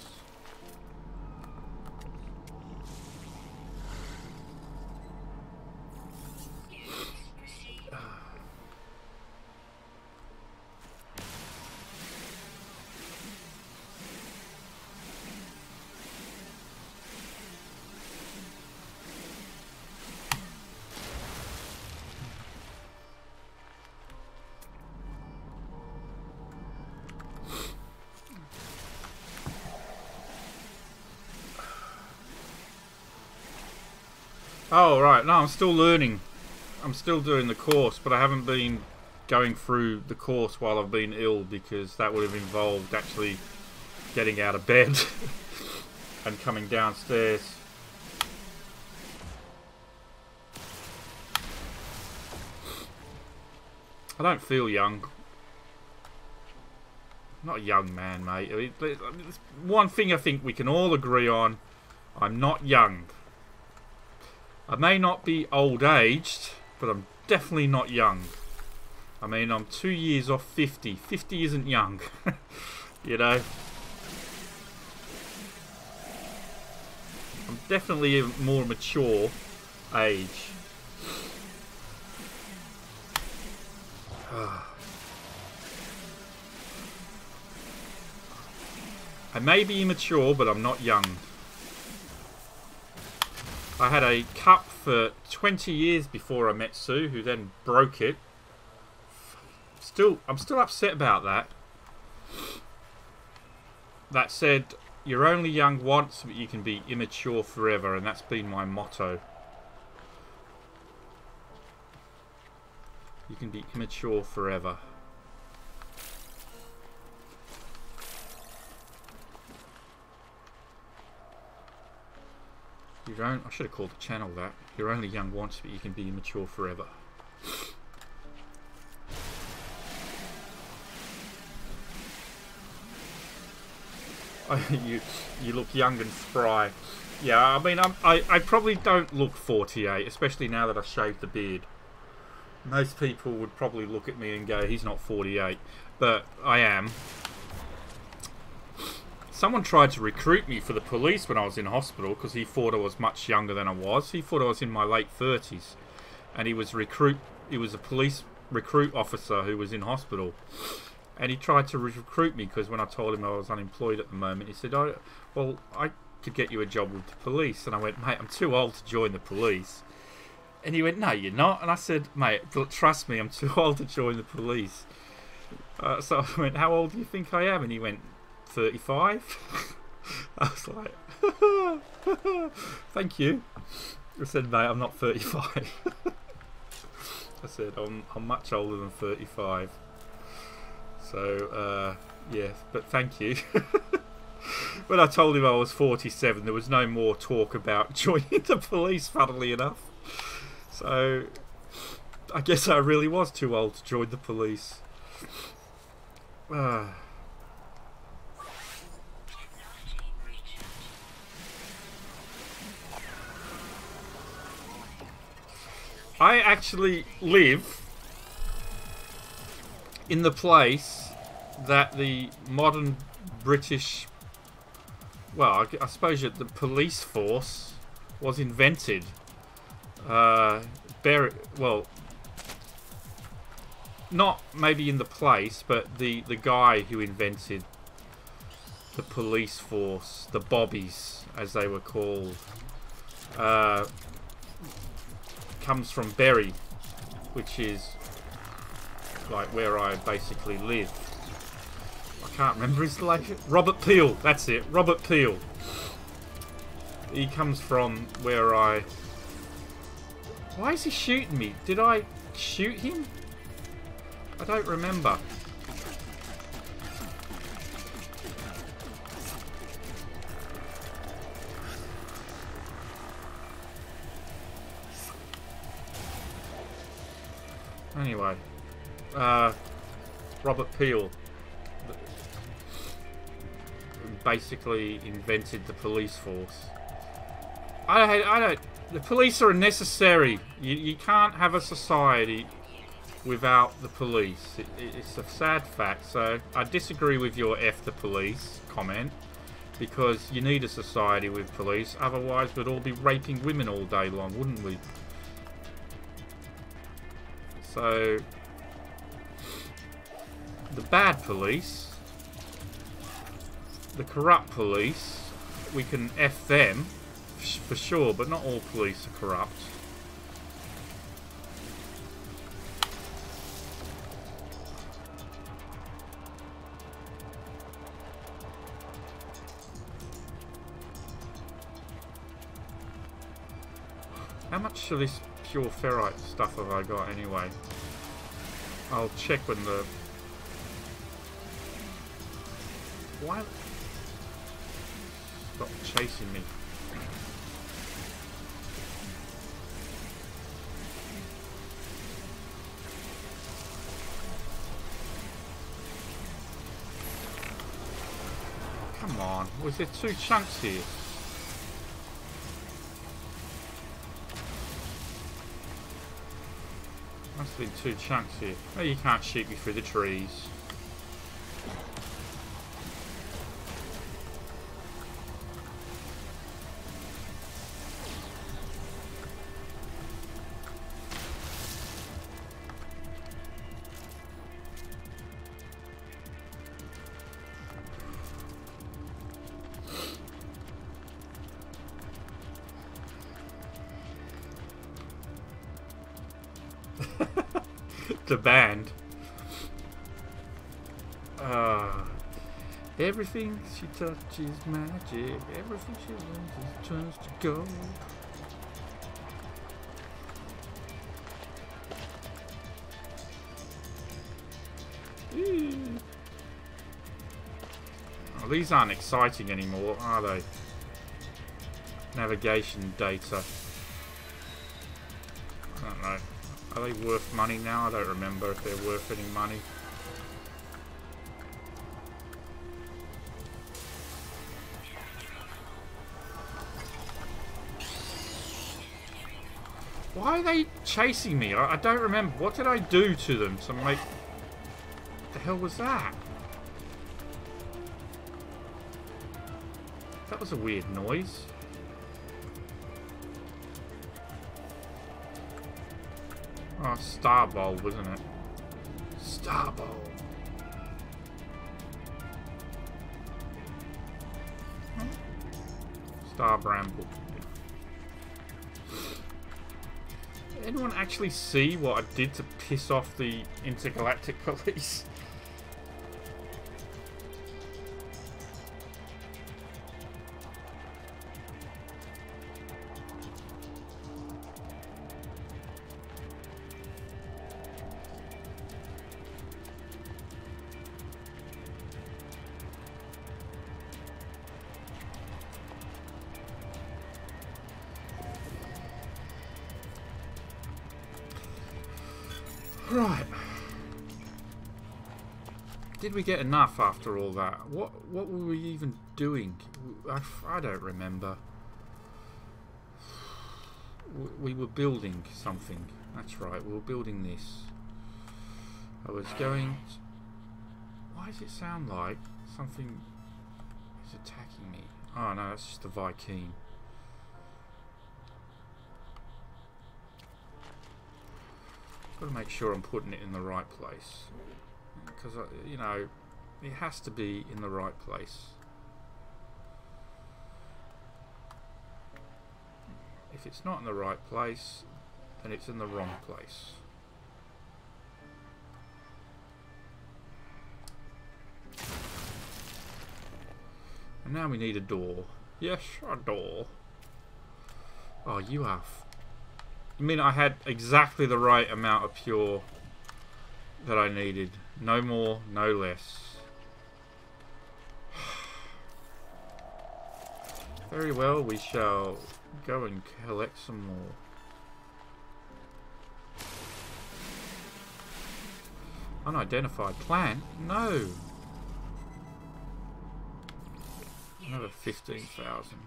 Oh, right. No, I'm still learning. I'm still doing the course, but I haven't been going through the course while I've been ill because that would have involved actually getting out of bed and coming downstairs. I don't feel young. I'm not a young man, mate. I mean, one thing I think we can all agree on, I'm not young. I may not be old-aged, but I'm definitely not young. I mean, I'm 2 years off 50. 50 isn't young, you know. I'm definitely a more mature age. I may be immature, but I'm not young. I had a cup for 20 years before I met Sue, who then broke it. I'm still upset about that. That said, you're only young once, but you can be immature forever, and that's been my motto. You can be immature forever. I should have called the channel that. You're only young once, but you can be immature forever. you look young and spry. Yeah, I mean, I probably don't look 48, especially now that I've shaved the beard. Most people would probably look at me and go, he's not 48, but I am. Someone tried to recruit me for the police when I was in hospital because he thought I was much younger than I was. He thought I was in my late 30s, and he was a police recruit officer who was in hospital, and he tried to recruit me because when I told him I was unemployed at the moment, he said, "Oh, well, I could get you a job with the police." And I went, "Mate, I'm too old to join the police." And he went, "No, you're not." And I said, "Mate, trust me, I'm too old to join the police." So I went, "How old do you think I am?" And he went, 35. I was like, "Thank you." I said, "Mate, I'm not 35." I said, I'm much older than 35. So, yeah, but thank you. When I told him I was 47, there was no more talk about joining the police, funnily enough. So, I guess I really was too old to join the police. I actually live in the place that the modern British, well, I suppose the police force was invented. Well, not maybe in the place, but the guy who invented the police force, the bobbies as they were called, comes from Bury, which is like where I basically live. I can't remember his name. Robert Peel, that's it, Robert Peel. He comes from where I... Why is he shooting me? Did I shoot him? I don't remember. Anyway, Robert Peel basically invented the police force. I don't. The police are necessary. You can't have a society without the police. It's a sad fact. So I disagree with your F the police comment, because you need a society with police. Otherwise, we'd all be raping women all day long, wouldn't we? So, the bad police, the corrupt police, we can F them for sure, but not all police are corrupt. How much of this pure ferrite stuff have I got anyway? I'll check when the... Why? Stop chasing me. Come on, was there two chunks here? Must have been two chunks here. Oh, you can't shoot me through the trees. The band. Everything she touches magic. Everything she learns turns to gold. these aren't exciting anymore, are they? Navigation data. I don't know. Are they worth money now? I don't remember if they're worth any money. Why are they chasing me? I don't remember. What did I do to them to make... What the hell was that? That was a weird noise. Oh, Star Bowl, wasn't it? Star Bowl. Star Bramble. Anyone actually see what I did to piss off the intergalactic police? Right. Did we get enough after all that? What were we even doing? I don't remember. We were building something. That's right, we were building this. I was going... Why does it sound like something is attacking me? Oh no, that's just the Viking. Got to make sure I'm putting it in the right place, because you know, it has to be in the right place. If it's not in the right place, then it's in the wrong place. And now we need a door. Yes, a door. Oh, you are... I mean, I had exactly the right amount of pure that I needed. No more, no less. Very well, we shall go and collect some more. Unidentified plant? No! Another 15,000.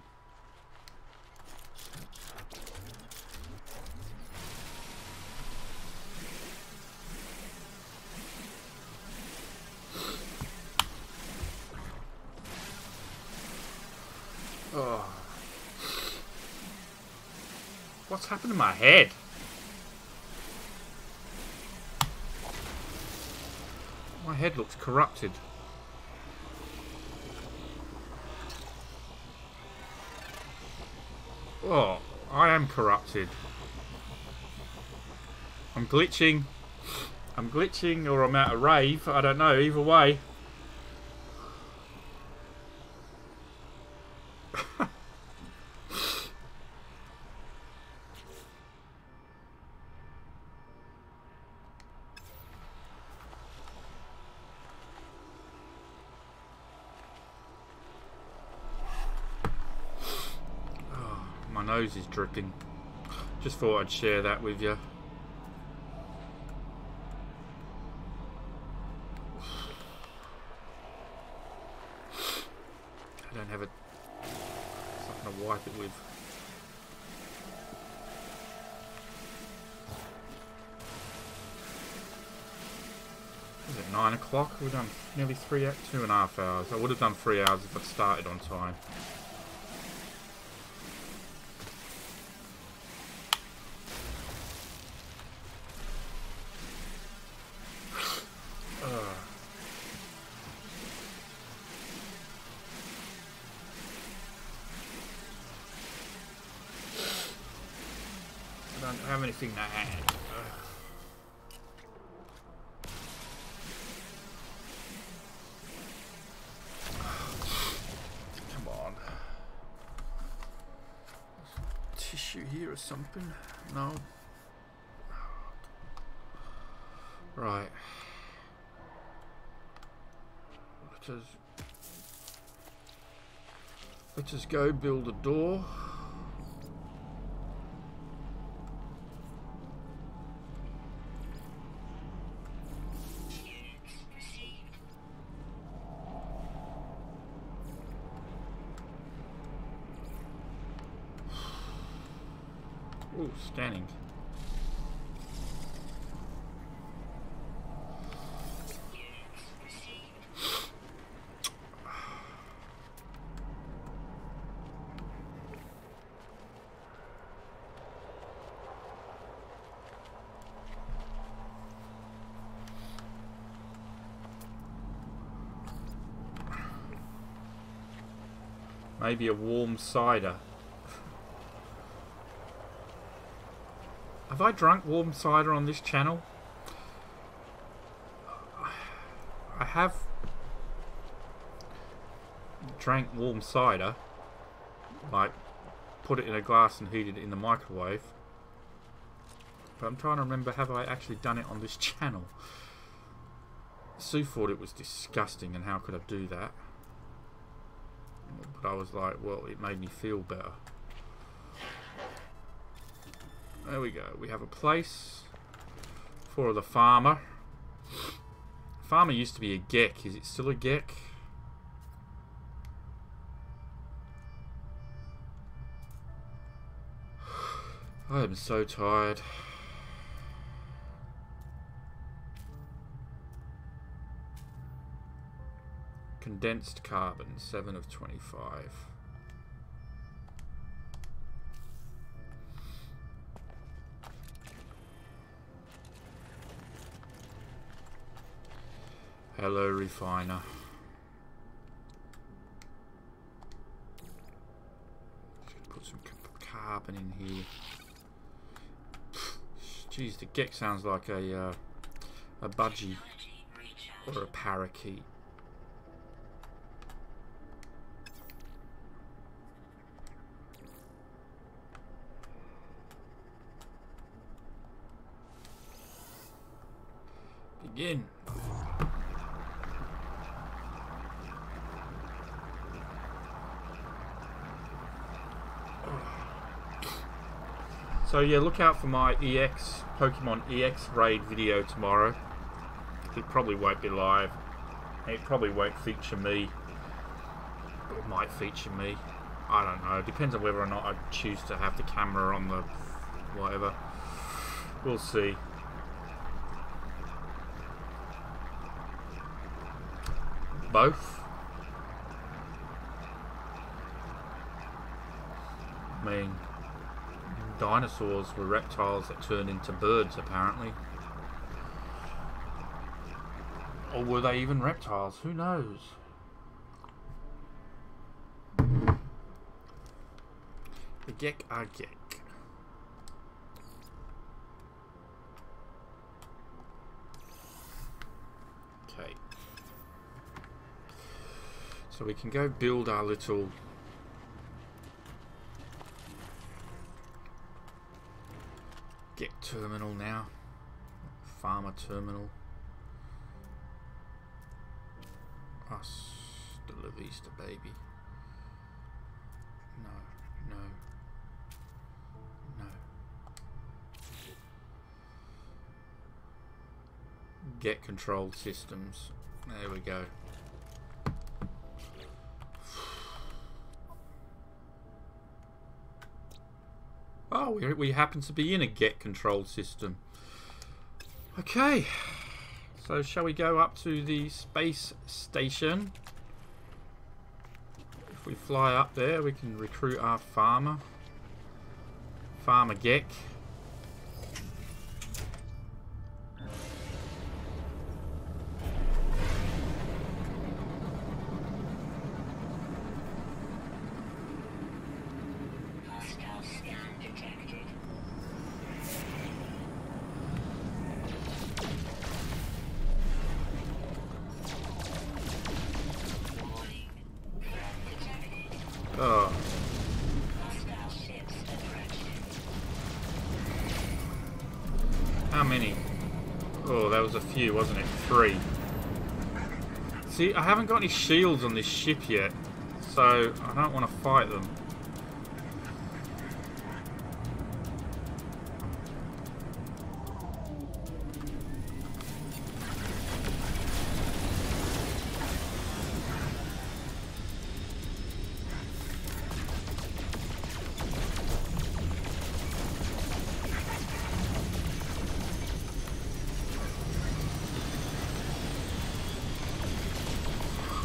Oh. What's happened to my head? My head looks corrupted. Oh, I am corrupted. I'm glitching. I'm glitching, or I'm out of rave. I don't know, either way. Nose is dripping. Just thought I'd share that with you. I don't have something to wipe it with. Is it 9 o'clock? We've done nearly 2.5 hours. I would have done 3 hours if I'd started on time. Anything to add. Come on. Tissue here or something? No. Right. Let us Let's just go build a door. Ooh, scanning. Maybe a warm cider. Have I drunk warm cider on this channel? I have drank warm cider. Like, put it in a glass and heated it in the microwave. But I'm trying to remember, have I actually done it on this channel? Sue thought it was disgusting and how could I do that? But I was like, well, it made me feel better. There we go. We have a place for the farmer. Farmer used to be a geck. Is it still a geck? I am so tired. Condensed carbon, 7 of 25. Hello, refiner. Should put some carbon in here. Jeez, the geck sounds like a budgie or a parakeet. Begin. So yeah, look out for my Pokemon EX raid video tomorrow. It probably won't be live. It probably won't feature me. It might feature me. I don't know. It depends on whether or not I choose to have the camera on the whatever. We'll see. Both. I mean, dinosaurs were reptiles that turned into birds, apparently. Or were they even reptiles? Who knows? The geck are geck. Okay. So we can go build our little geck terminal now. Farmer terminal. Hasta la vista, baby. No, no, no. Get controlled systems. There we go. Oh, we happen to be in a get control system. Okay, so shall we go up to the space station? If we fly up there, we can recruit our farmer. Farmer Geck. Oh. How many? Oh, that was a few, wasn't it? 3. See, I haven't got any shields on this ship yet, so I don't want to fight them.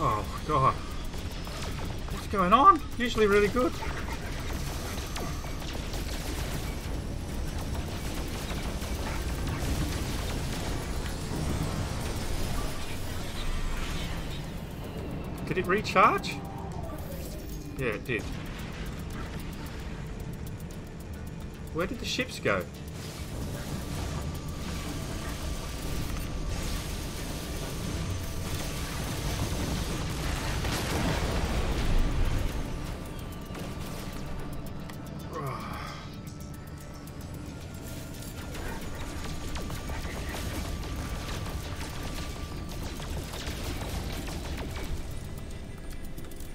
Oh god. What's going on? Usually really good. Did it recharge? Yeah, it did. Where did the ships go?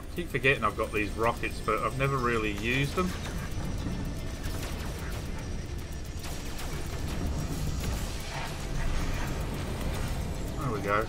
I keep forgetting I've got these rockets, but I've never really used them. There we go.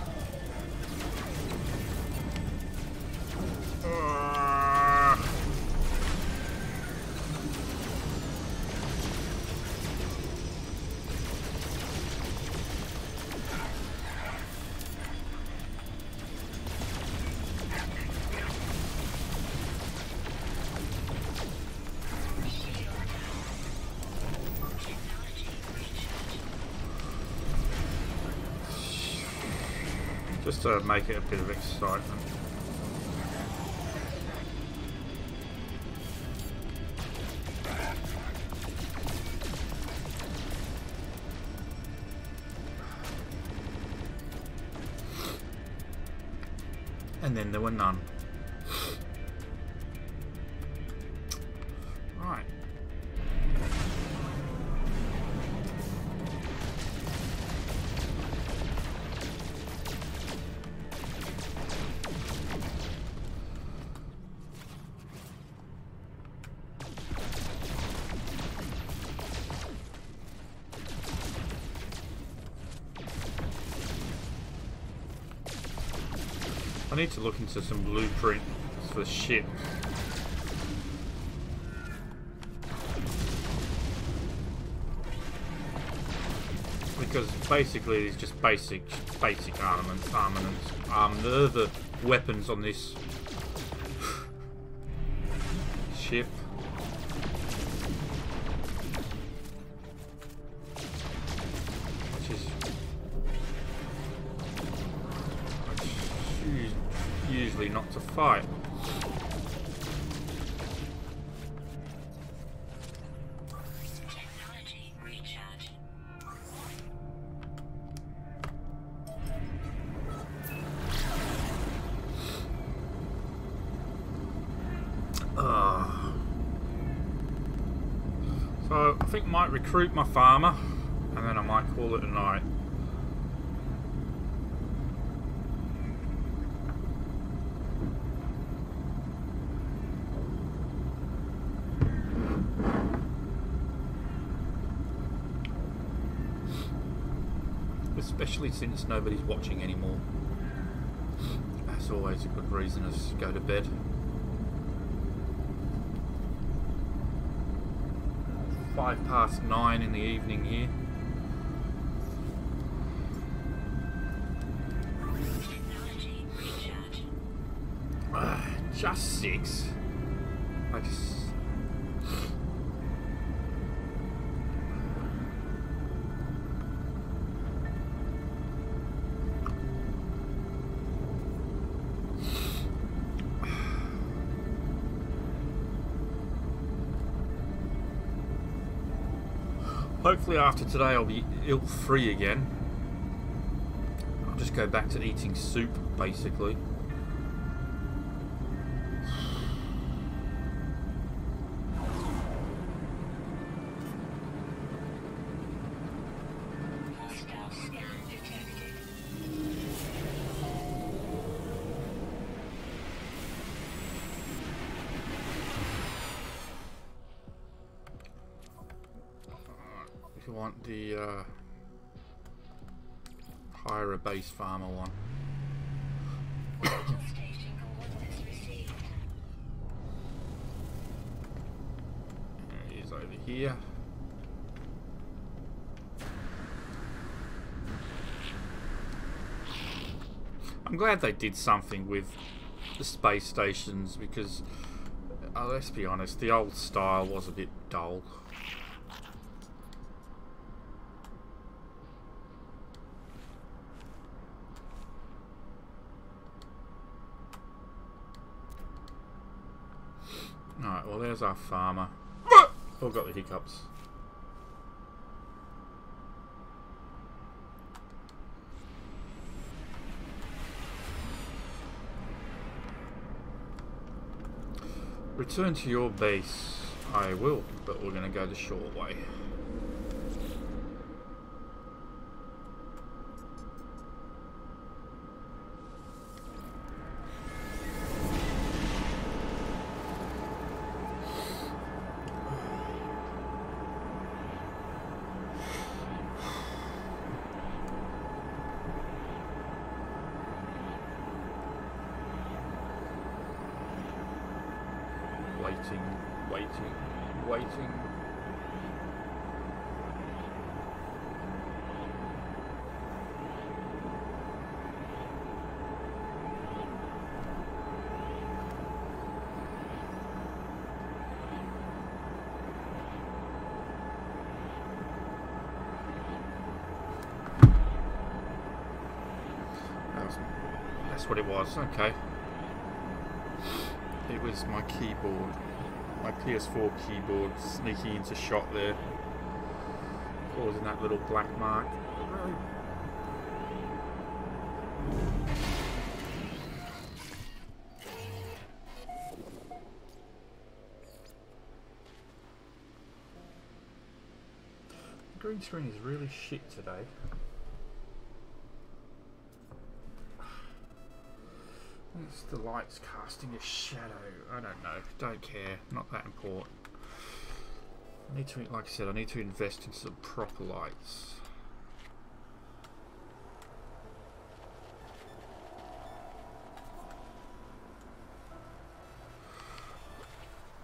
Just to make it a bit of excitement. And then there were none. Right. I need to look into some blueprints for ships. Because basically it's just basic armaments, the weapons on this ship. Usually not to fight. Technology recharge. So I think I might recruit my farmer and then I might call it a night. Especially since nobody's watching anymore. That's always a good reason to go to bed. It's 9:05 in the evening here. Technology recharge. Just 6. I just... Hopefully after today I'll be ill-free again. I'll just go back to eating soup, basically. Hostile scan detected. You want the hire a base farmer one. Station coordinates received. There he is over here. I'm glad they did something with the space stations because, let's be honest, the old style was a bit dull. Alright, well there's our farmer. All got the hiccups. Return to your base. I will, but we're going to go the short way. Waiting. That's what it was. Okay. It was my keyboard. My PS4 keyboard sneaking into shot there, causing that little black mark. The green screen is really shit today. It's the lights casting a shadow. I don't know. Don't care. Not that important. I need to, like I said, I need to invest in some proper lights.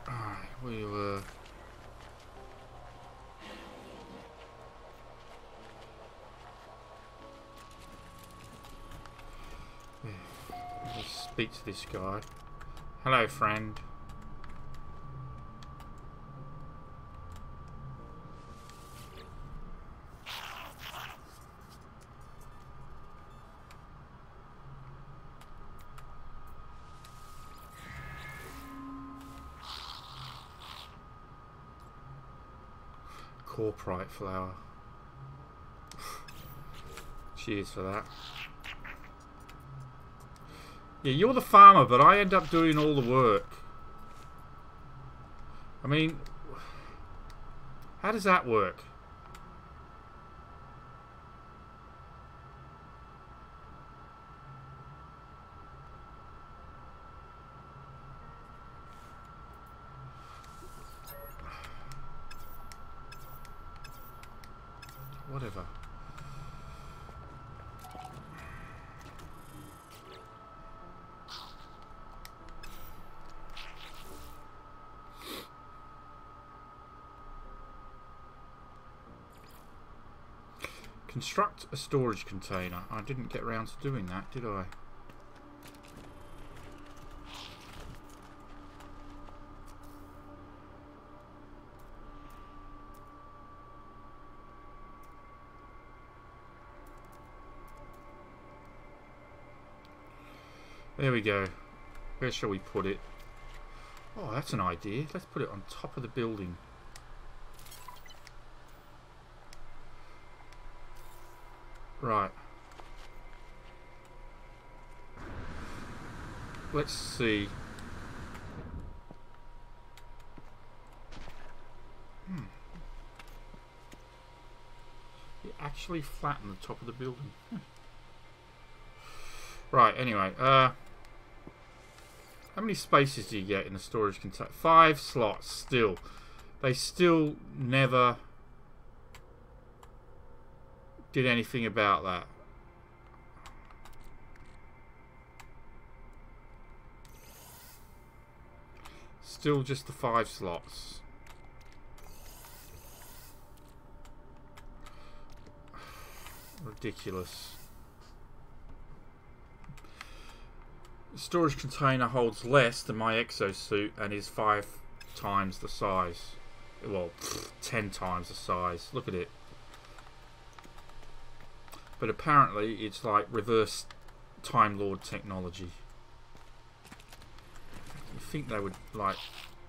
Alright, we were. Let's speak to this guy. Hello, friend. Corporite flower. Cheers for that. Yeah, you're the farmer, but I end up doing all the work. I mean, how does that work? Whatever. Construct a storage container. I didn't get around to doing that, did I? There we go. Where shall we put it? Oh, that's an idea. Let's put it on top of the building. Right. Let's see. It actually flattened the top of the building. Right, anyway. How many spaces do you get in the storage container? 5 slots still. They still never did anything about that. Still just the 5 slots. Ridiculous. The storage container holds less than my exosuit and is 5 times the size. Well, 10 times the size. Look at it. But apparently it's like reverse Time Lord technology. You think they would like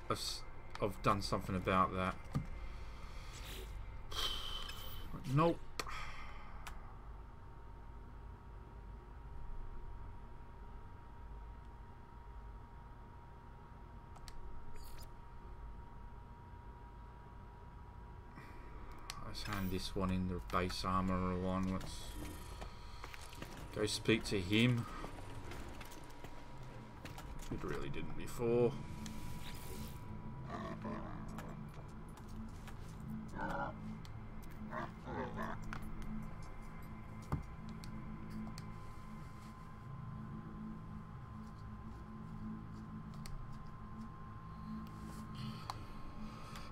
have done something about that? Nope. Let's hand this one in, the base armor one. Let's go speak to him. We really didn't before.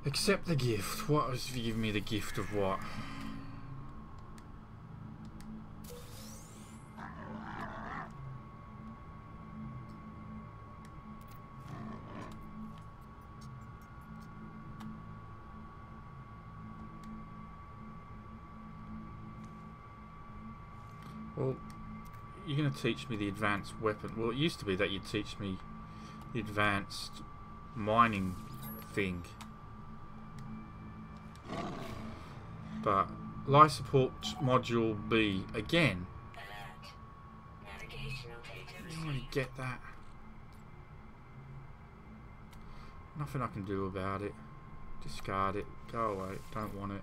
Accept the gift. What was give me the gift of what? Well, you're going to teach me the advanced weapon. Well, it used to be that you'd teach me the advanced mining thing. But life support module B again. I don't really get that. Nothing I can do about it. Discard it. Go away. Don't want it.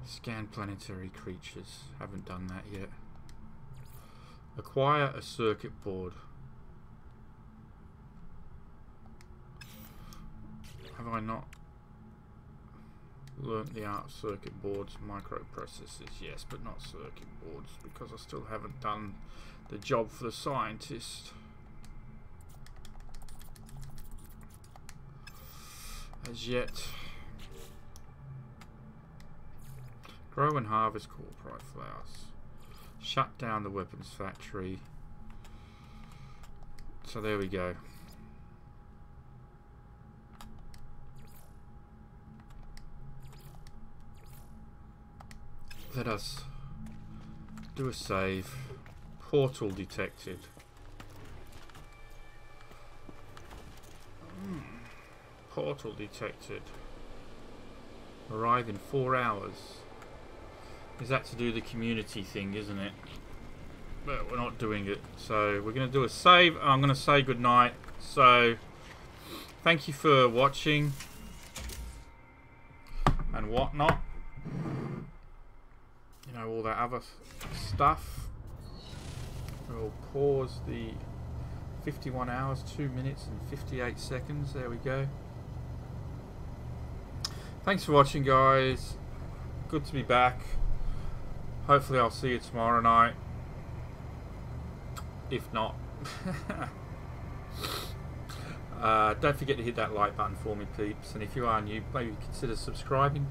Scan planetary creatures. Haven't done that yet. Acquire a circuit board. Have I not learnt the art of circuit boards? Microprocessors, yes, but not circuit boards, because I still haven't done the job for the scientist. As yet. Grow and harvest corporite flowers. Shut down the weapons factory. So there we go. Let us do a save. Portal detected. Portal detected. Arrive in 4 hours. Is that to do the community thing, isn't it? But we're not doing it. So we're going to do a save. I'm going to say goodnight. So thank you for watching and whatnot. You know, all that other stuff. We'll pause the 51 hours, 2 minutes and 58 seconds. There we go. Thanks for watching, guys. Good to be back. Hopefully I'll see you tomorrow night. If not, don't forget to hit that like button for me, peeps. And if you are new, maybe consider subscribing.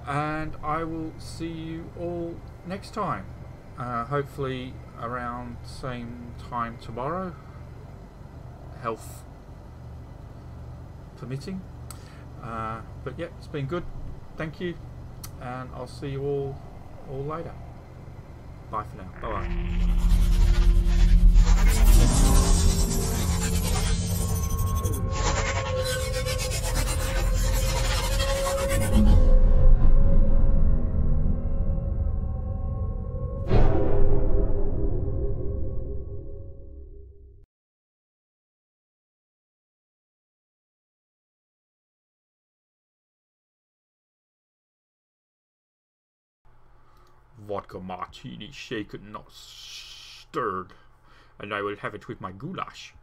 And I will see you all next time. Hopefully around same time tomorrow. Health permitting. But yeah, it's been good. Thank you. And I'll see you all later. Bye for now. Bye-bye. vodka martini, shaken, not stirred, and I will have it with my goulash.